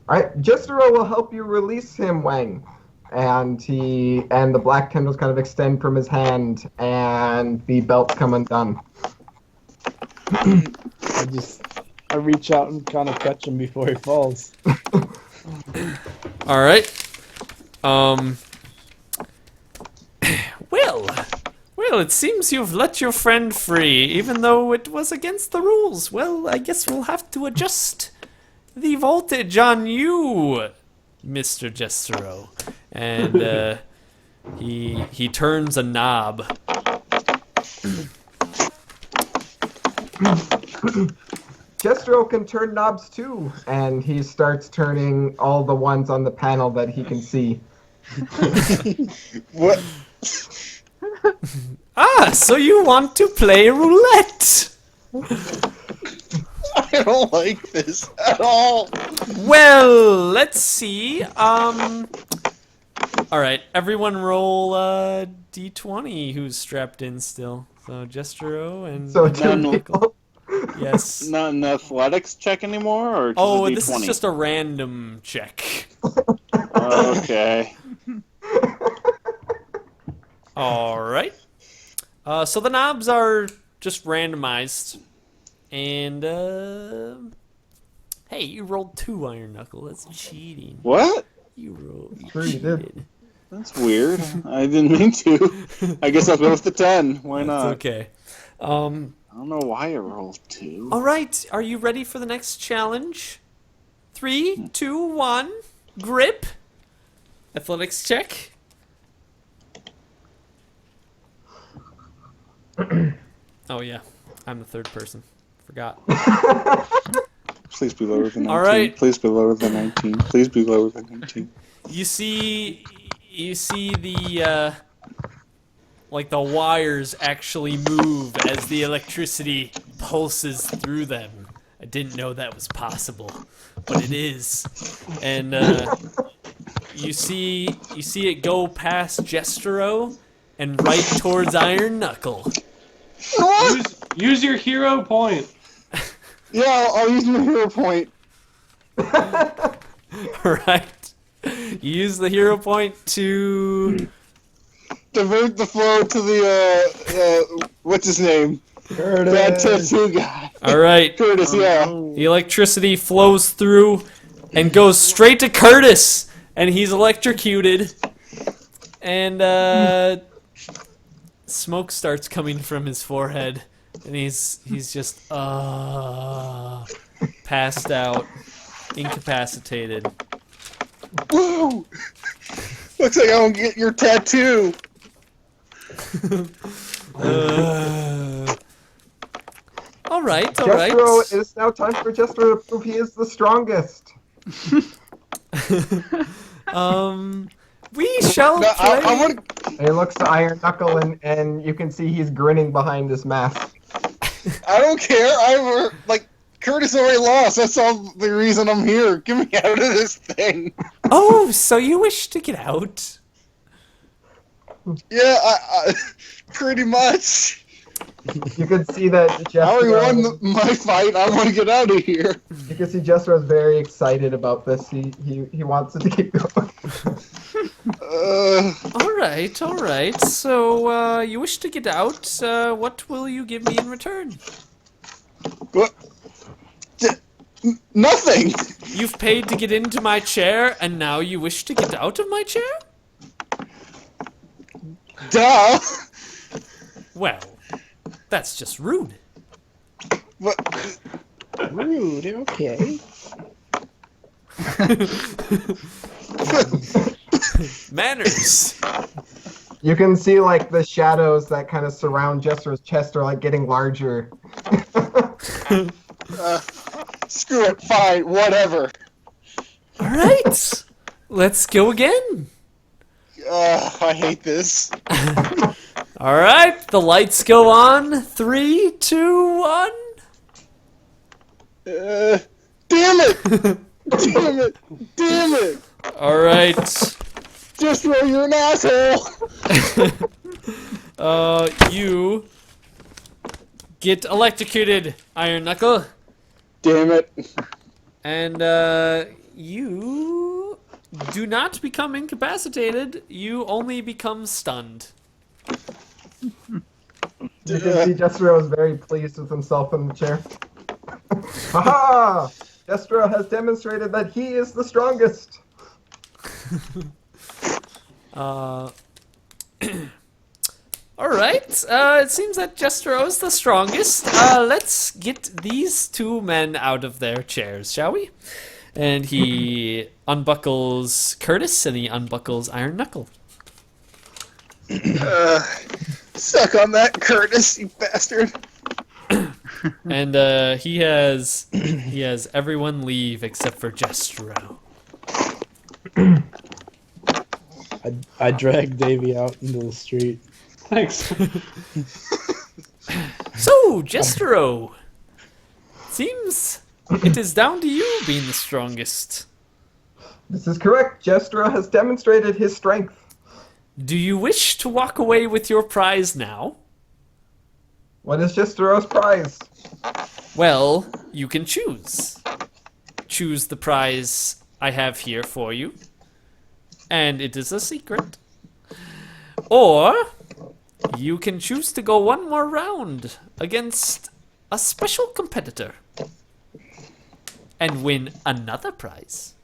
Alright, Jestero will help you release him, Wang. And the black tendrils kind of extend from his hand, and the belts come undone. I reach out and kind of catch him before he falls. All right. Well, it seems you've let your friend free, even though it was against the rules. Well, I guess we'll have to adjust the voltage on you, Mr. Jestero. And he turns a knob. Jestro can turn knobs too, and he starts turning all the ones on the panel that he can see. What? Ah, so you want to play roulette? I don't like this at all. Well, let's see. All right, everyone roll d20. Who's strapped in still? So Jestro and So No. two people. yes. Not an athletics check anymore, or just Oh, a D20? this is just a random check. Okay. All right. So the knobs are just randomized, and hey, you rolled 2 Iron Knuckle. That's cheating. What? You rolled. You Sure you did. cheated. That's weird. I didn't mean to. I guess I'll go with the 10. Why That's not? okay. I don't know why I rolled 2. All right. Are you ready for the next challenge? 3, 2, 1. Grip. Athletics check. Oh yeah, I'm the third person. Forgot. Please be lower than 19. All right. Please be lower than 19. Please be lower than 19. You see the like the wires actually move as the electricity pulses through them. I didn't know that was possible, but it is. And you see it go past Jestro and right towards Iron Knuckle. Use your hero point. Yeah, I'll use my hero point. Right. You use the hero point to Divert the flow to the, what's his name? That tattoo guy. All right. Curtis, yeah. The electricity flows through and goes straight to Curtis, and he's electrocuted. And smoke starts coming from his forehead, and he's just passed out, incapacitated. Woo! Looks like I won't get your tattoo. All right. Jestro, it's now time for Jestro to prove he is the strongest. We shall No, play. I want And he looks to Iron Knuckle, and you can see he's grinning behind his mask. I don't care. Curtis already lost. That's all the reason I'm here. Get me out of this thing. Oh, so you wish to get out? Yeah, I pretty much. You can see that I already Jestro. won my fight. I want to get out of here. You can see Jestro's very excited about this. He wants it to keep going. All right. So you wish to get out? What will you give me in return? What? Nothing. You've paid to get into my chair, and now you wish to get out of my chair? Duh. Well, that's just rude. But Rude, okay. Manners. You can see like the shadows that kind of surround Jestro's chest are like getting larger. screw it. Fine. Whatever. All right. Let's go again. I hate this. All right. The lights go on. 3, 2, 1. Damn it! Damn it! Damn it! All right. Just roll, you're an asshole! You get electrocuted, Iron Knuckle. Damn it. And you do not become incapacitated. You only become stunned. You can see Jestro is very pleased with himself in the chair. Haha! Jestro has demonstrated that he is the strongest. All right. It seems that Jestro is the strongest. Let's get these two men out of their chairs, shall we? And he unbuckles Curtis and he unbuckles Iron Knuckle. Suck on that, Curtis, you bastard. And he has everyone leave except for Jestro. I dragged Davy out into the street. Thanks. So, Jestro, seems it is down to you being the strongest. This is correct. Jestro has demonstrated his strength. Do you wish to walk away with your prize now? What is Jestro's prize? Well, you can choose. Choose the prize I have here for you. And it is a secret. Or you can choose to go one more round against a special competitor and win another prize.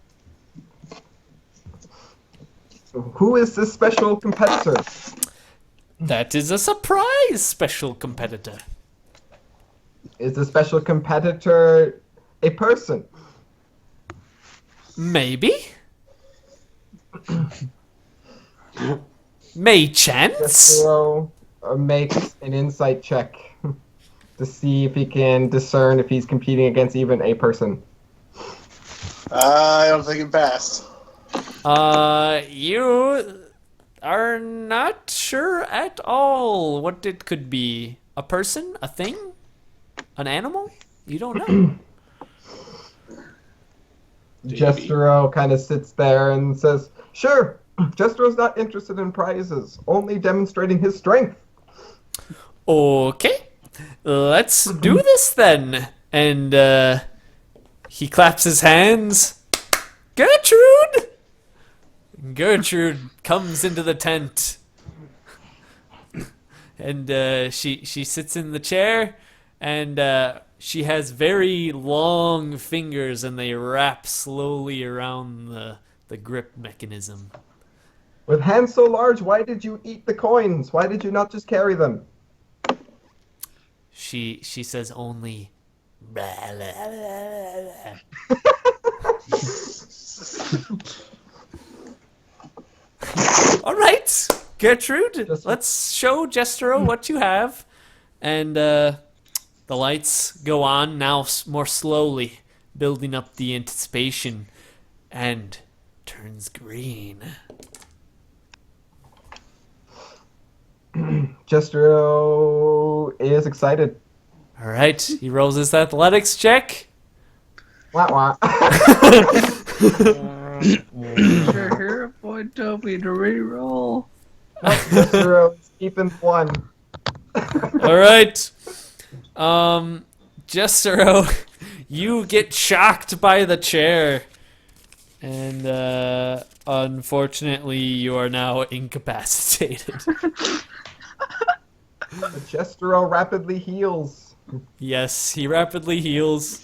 So who is this special competitor? That is a surprise special competitor. Is the special competitor a person? Maybe? May chance? Jestro makes an insight check to see if he can discern if he's competing against even a person. I don't think it passed. You are not sure at all what it could be. A person? A thing? An animal? You don't know. Jestro kind of sits there and says, "Sure, Jestro's not interested in prizes, only demonstrating his strength." Okay, let's do this then. And he claps his hands. Gertrude! Gertrude comes into the tent. And she sits in the chair, and she has very long fingers, and they wrap slowly around the grip mechanism. With hands so large, why did you eat the coins? Why did you not just carry them? She says only. Blah, blah, blah, blah. All right, Gertrude, let's show Jestro what you have. And the lights go on now more slowly, building up the anticipation, and turns green. Jestro is excited. All right, he rolls his athletics check. Wah wah. Sure, here, boy, Toby, to re-roll. Jestro is keeping one. All right, Jestro, you get shocked by the chair, and unfortunately, you are now incapacitated. Jestro rapidly heals. Yes, he rapidly heals.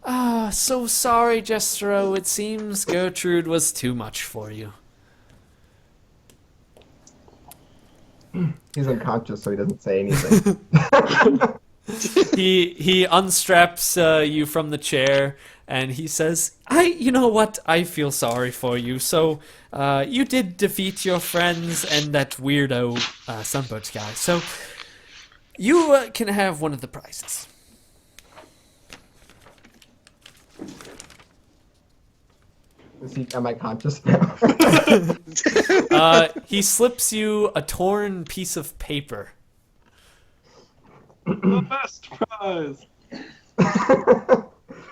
Ah, so sorry, Jestro. It seems Gertrude was too much for you. He's unconscious, so he doesn't say anything. He unstraps you from the chair, and he says, you know what? I feel sorry for you. So, you did defeat your friends and that weirdo Sunbirds guy. So, you can have one of the prizes. Am I conscious now? He slips you a torn piece of paper. The best prize.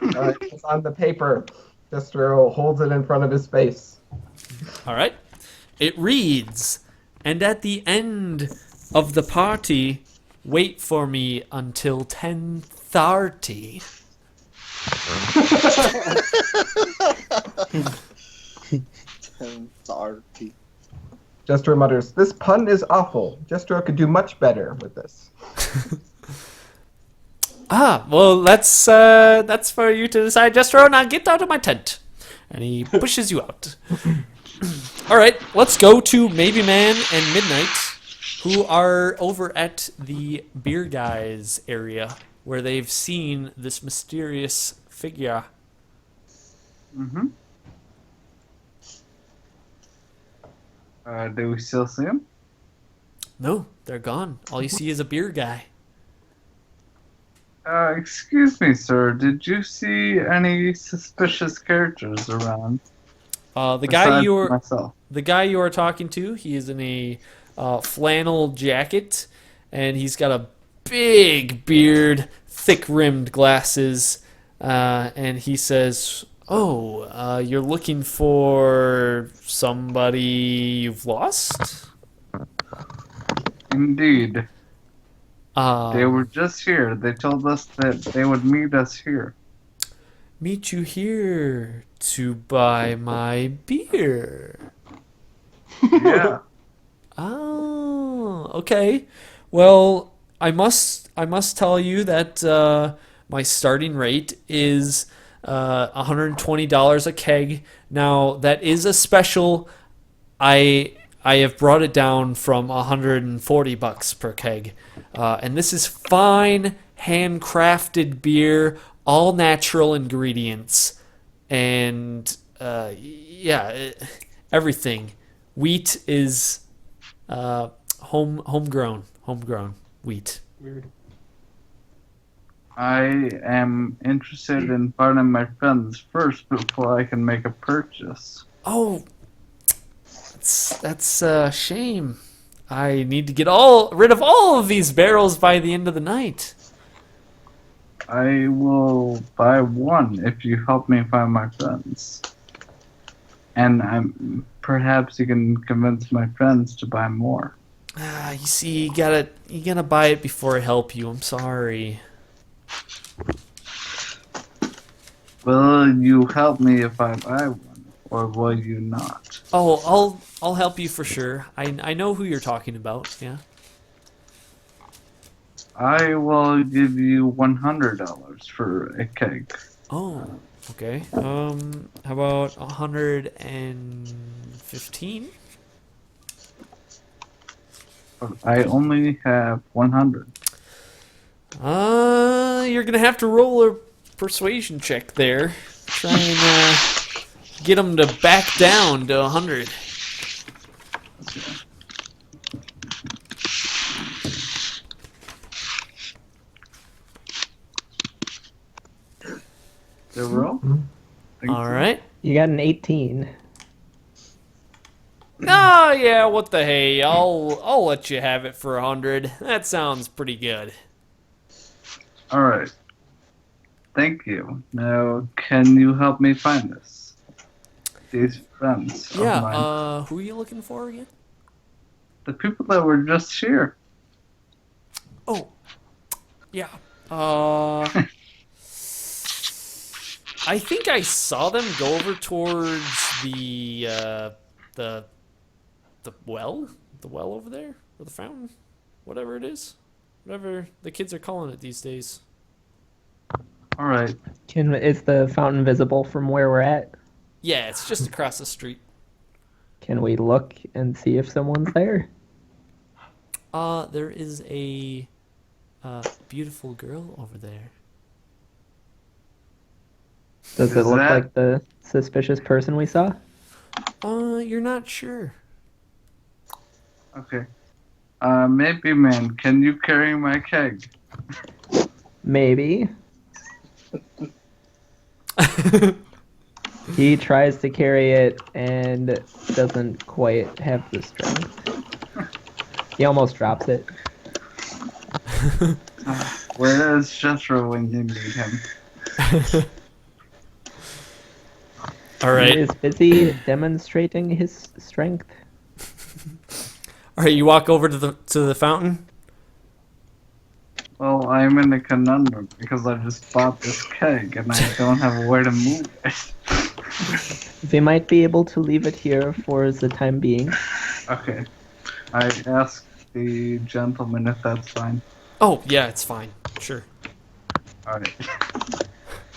Alright, it's on the paper. Jestro holds it in front of his face. All right. It reads, and at the end of the party, wait for me until 10:30. RP. Jestro mutters, "This pun is awful. Jestro could do much better with this." Well, that's for you to decide, Jestro. Now get out of my tent. And he pushes you out. All right, let's go to Maybe Man and Midnight, who are over at the beer guys area where they've seen this mysterious figure. Mm-hmm. Do we still see him? No, they're gone. All you see is a beer guy. Excuse me, sir. Did you see any suspicious characters around? The besides myself. guy you are talking to, he is in a flannel jacket, and he's got a big beard, thick-rimmed glasses, and he says, "Oh, you're looking for somebody you've lost?" Indeed. Uh, They were just here. They told us that they would meet us here. Meet you here to buy my beer. Yeah. Oh, okay. Well, I must tell you that my starting rate is $120 a keg. Now that is a special. I have brought it down from $140 per keg, and this is fine handcrafted beer, all natural ingredients, and everything. Wheat is homegrown wheat. Weird. I am interested in finding my friends first before I can make a purchase. Oh, that's a shame. I need to get rid of all of these barrels by the end of the night. I will buy one if you help me find my friends. And perhaps you can convince my friends to buy more. You see, you gotta buy it before I help you. I'm sorry. Will you help me if I buy one, or will you not? Oh, I'll help you for sure. I know who you're talking about. Yeah. I will give you $100 for a keg. Oh, okay. How about 115? But I only have 100. You're gonna have to roll a persuasion check there. Try and get them to back down to 100. Zero? All right. You got an 18. Oh yeah, what the hey? I'll let you have it for 100. That sounds pretty good. Alright. Thank you. Now, can you help me find this? These friends of mine. Yeah. Who are you looking for again? The people that were just here. Oh. Yeah. I think I saw them go over towards the well over there, or the fountain, whatever it is, whatever the kids are calling it these days. Alright. Is the fountain visible from where we're at? Yeah, it's just across the street. Can we look and see if someone's there? There is a beautiful girl over there. Does it Is look that- like the suspicious person we saw? You're not sure. Okay. Maybe, man, can you carry my keg? Maybe. He tries to carry it and doesn't quite have the strength. He almost drops it. Where is Jethro when you need him? All He right. is busy demonstrating his strength. All right. You walk over to the fountain. Well, I'm in a conundrum because I just bought this keg and I don't have a way to move it. We might be able to leave it here for the time being. Okay. I asked the gentleman if that's fine. Oh yeah, it's fine. Sure. Alright.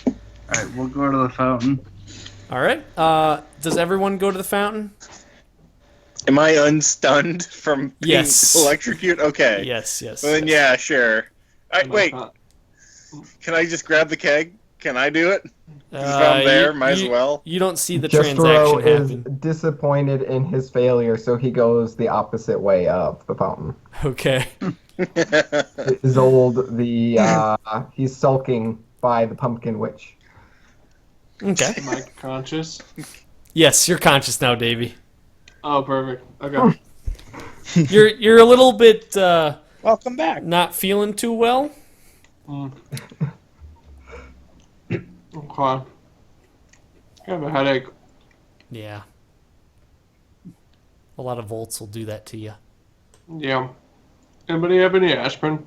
Alright, we'll go to the fountain. All right. Does everyone go to the fountain? Am I unstunned from being Yes. electrocuted? Okay. Yes. Yes. Well, then, yes. yeah, sure. Wait, Not- can I just grab the keg? Can I do it? If I'm there, might as well. You don't see the Jethro transaction is happen. disappointed in his failure, so he goes the opposite way of the fountain. Okay. Zold, he's sulking by the pumpkin witch. Okay. Am I conscious? Yes, you're conscious now, Davey. Oh, perfect. Okay. You're a little bit Welcome back. not feeling too well. Mm. Okay. I have a headache. Yeah. A lot of volts will do that to you. Yeah. Anybody have any aspirin?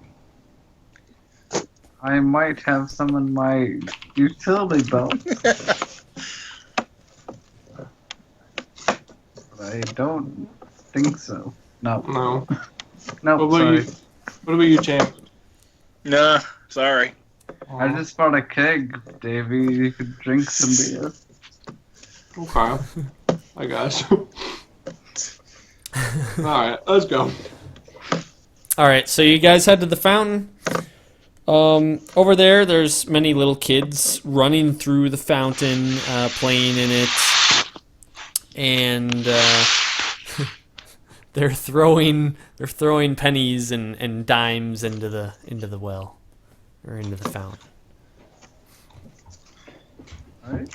I might have some in my utility belt. But I don't think so. No. No. No, What about sorry. you? What about you, champ? Nah, sorry. I just bought a keg, Davey. You could drink some beer. Okay. I guess. Alright, let's go. All right, so you guys head to the fountain. Over there, there's many little kids running through the fountain, playing in it, and they're throwing pennies and dimes into the well, or into the fountain. Alright.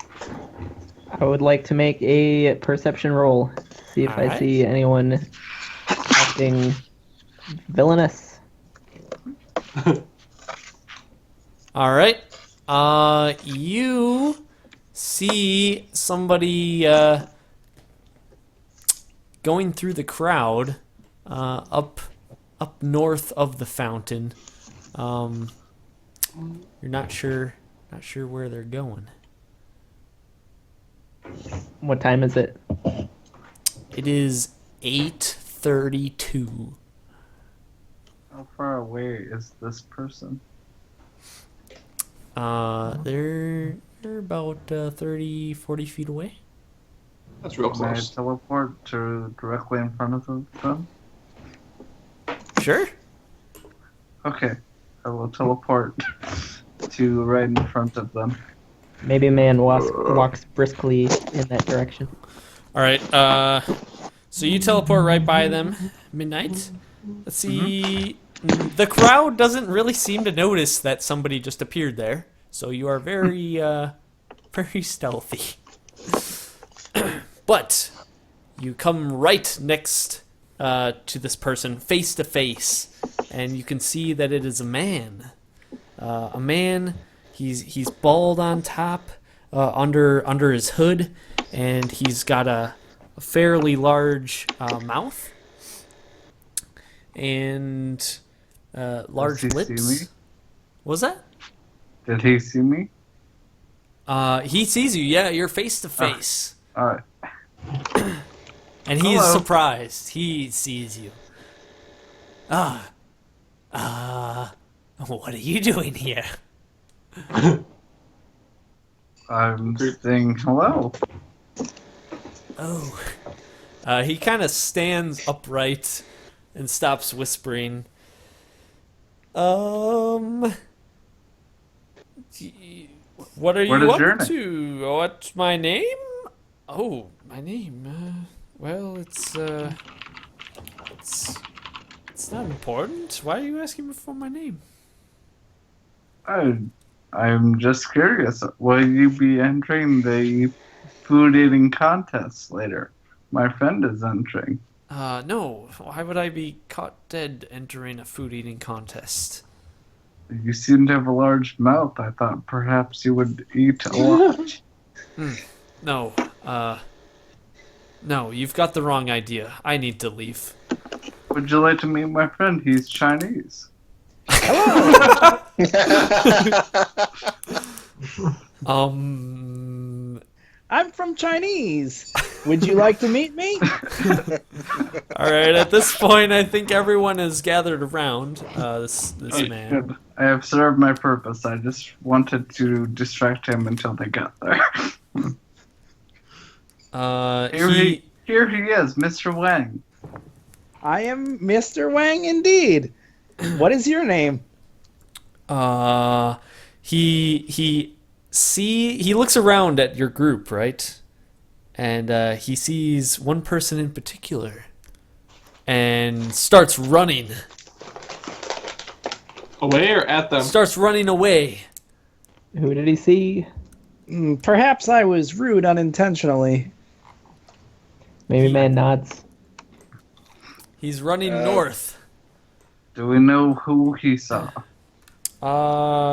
I would like to make a perception roll. See if I Alright. see anyone acting villainous. All right, you see somebody going through the crowd up north of the fountain. You're not sure where they're going. What time is it? It is 8:32. How far away is this person? They're about 30, 40 feet away. That's real Can I close. teleport to directly in front of them? Sure. Okay. I will teleport to right in front of them. Maybe man walks briskly in that direction. All right. So you teleport right by them. Midnight. Let's see. The crowd doesn't really seem to notice that somebody just appeared there. So you are very, very stealthy. But you come right next to this person, face to face, and you can see that it is a man. A man. He's bald on top, under his hood, and he's got a fairly large mouth and large Does he lips. see me? What was that? Did he see me? He sees you. Yeah, you're face to face, Alright. and he is Hello. surprised. He sees you. What are you doing here? I'm saying hello. Oh. He kind of stands upright and stops whispering. What are What you is your up name? to? What's my name? Oh, my name. Well, it's not important. Why are you asking me for my name? I'm just curious. Will you be entering the food eating contest later? My friend is entering. No. Why would I be caught dead entering a food eating contest? You seem to have a large mouth. I thought perhaps you would eat a lot. No. No, you've got the wrong idea. I need to leave. Would you like to meet my friend? He's Chinese. I'm from Chinese. Would you like to meet me? All right. At this point, I think everyone is gathered around this man. Good. I have served my purpose. I just wanted to distract him until they got there. Here he is, Mr. Wang. I am Mr. Wang indeed. What is your name? He looks around at your group, right? And he sees one person in particular and starts running Away or at them? starts running away. Who did he see? Perhaps I was rude unintentionally. Maybe man nods. He's running north. Do we know who he saw?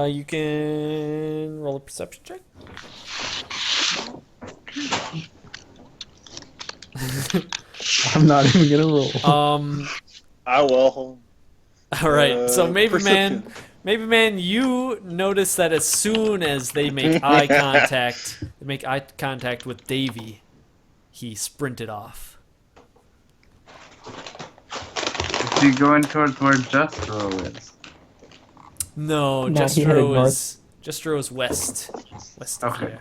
You can roll a perception check. I'm not even gonna roll. I will. All right. So maybe Perception. man, you notice that as soon as they make eye contact with Davy, he sprinted off. Is he going towards where Jestro is? No, No, he headed Jestro is west of Okay. here.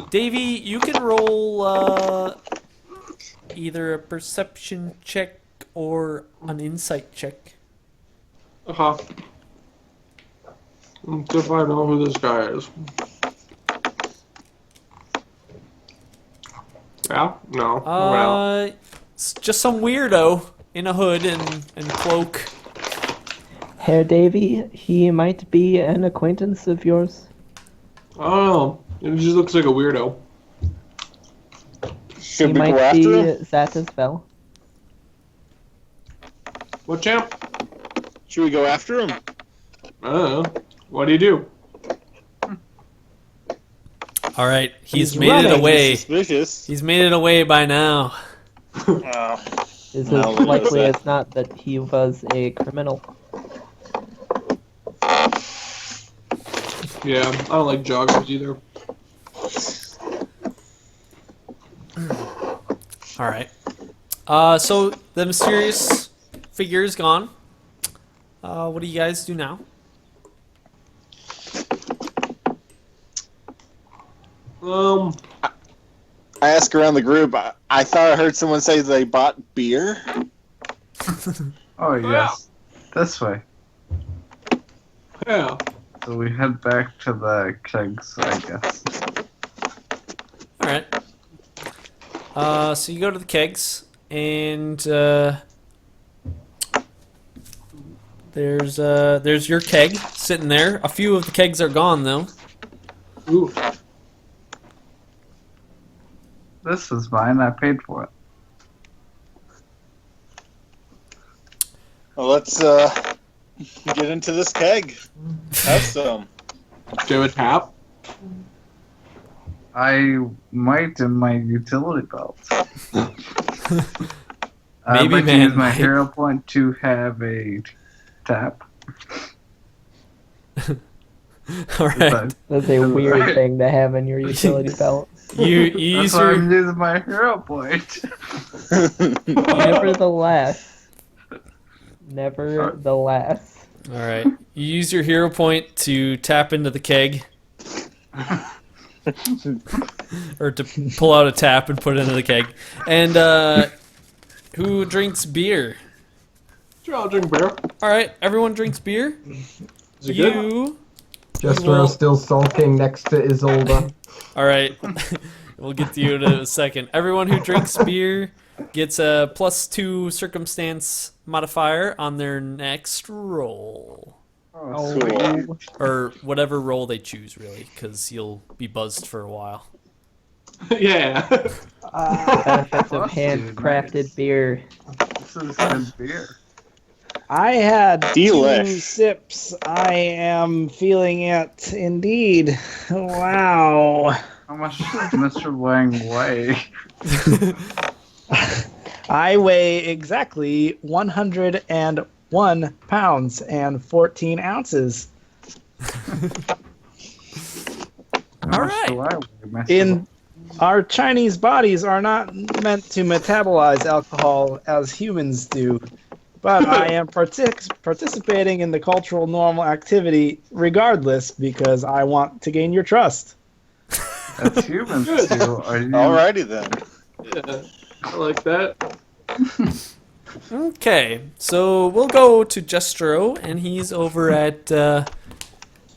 Davy, you can roll either a perception check or an insight check. Uh-huh. If I know who this guy is. Yeah? No. Well. It's just some weirdo in a hood and cloak. Herr Davy, he might be an acquaintance of yours. I don't know. It just looks like a weirdo. He Should we go might after be him? that as well. What, champ? Should we go after him? I don't know. What do you do? All right, he's He's made running. it away. Suspicious. He's made it away by now. Oh. Is No, as what likely was that? as not that he was a criminal. Yeah, I don't like joggers either. All right. So the mysterious figure is gone. What do you guys do now? I asked around the group. I thought I heard someone say they bought beer. Oh, yes. This way. Yeah. So we head back to the kegs, I guess. All right. So you go to the kegs, and there's your keg sitting there. A few of the kegs are gone though. Ooh. This is mine. I paid for it. Well, let's get into this keg. Have some. Do you have a tap? I might in my utility belt. I'd Maybe like to man use my might. hero point to have a tap. All right. That's a weird thing to have in your utility belt. You That's use why your I'm using my hero point. Nevertheless. Nevertheless. all right. You use your hero point to tap into the keg, or to pull out a tap and put it into the keg. And who drinks beer? Sure, I'll drink beer. All right, everyone drinks beer. Is it good? You. Jestro still sulking next to Isolde. All right. We'll get to you in a second. Everyone who drinks beer gets a +2 circumstance modifier on their next roll. Oh, Cool. Or whatever roll they choose, really, because you'll be buzzed for a while. Yeah. benefits of Plus two, handcrafted nice. beer. This is good beer. I had Delish. 2 sips. I am feeling it indeed. Wow. How much does Mr. Wang weigh? I weigh exactly 101 pounds and 14 ounces. How much right. do I weigh, Mr. In our Chinese bodies are not meant to metabolize alcohol as humans do, but I am participating in the cultural normal activity regardless because I want to gain your trust. That's humans Good. too. Are you? Alrighty then. Yeah. I like that. Okay, so we'll go to Jestro, and he's over at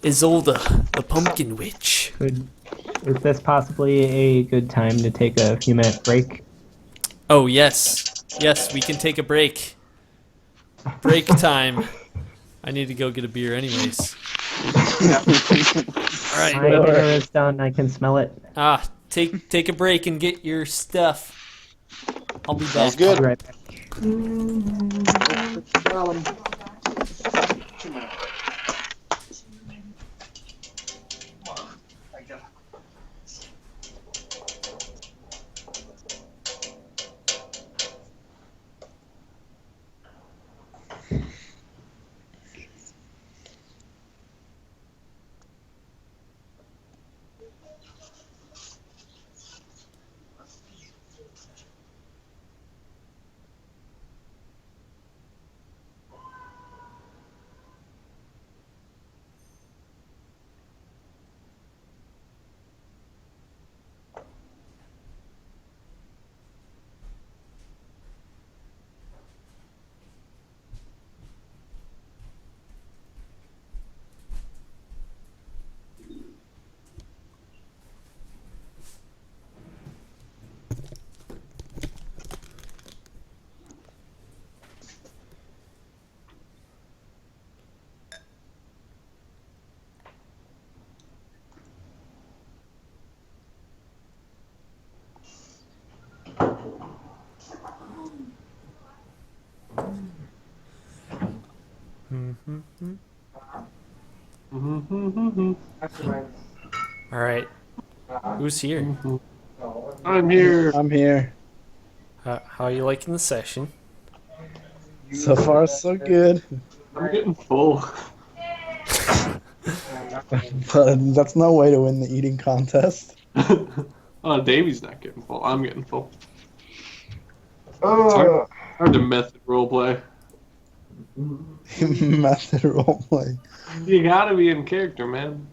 Isolde, the Pumpkin Witch. Is this possibly a good time to take a few minute break? Oh, yes. Yes, we can take a break. Break time. I need to go get a beer anyways. Yeah. All right. My dinner is done. I can smell it. Take a break and get your stuff. I'll be back. Sounds I'll good. be right back. All right. Who's here? I'm here. I'm here. How are you liking the session? So far, so good. I'm getting full. But that's no way to win the eating contest. Oh, Davey's not getting full. I'm getting full. Oh, Hard to method roleplay. Method roleplay. You gotta be in character, man.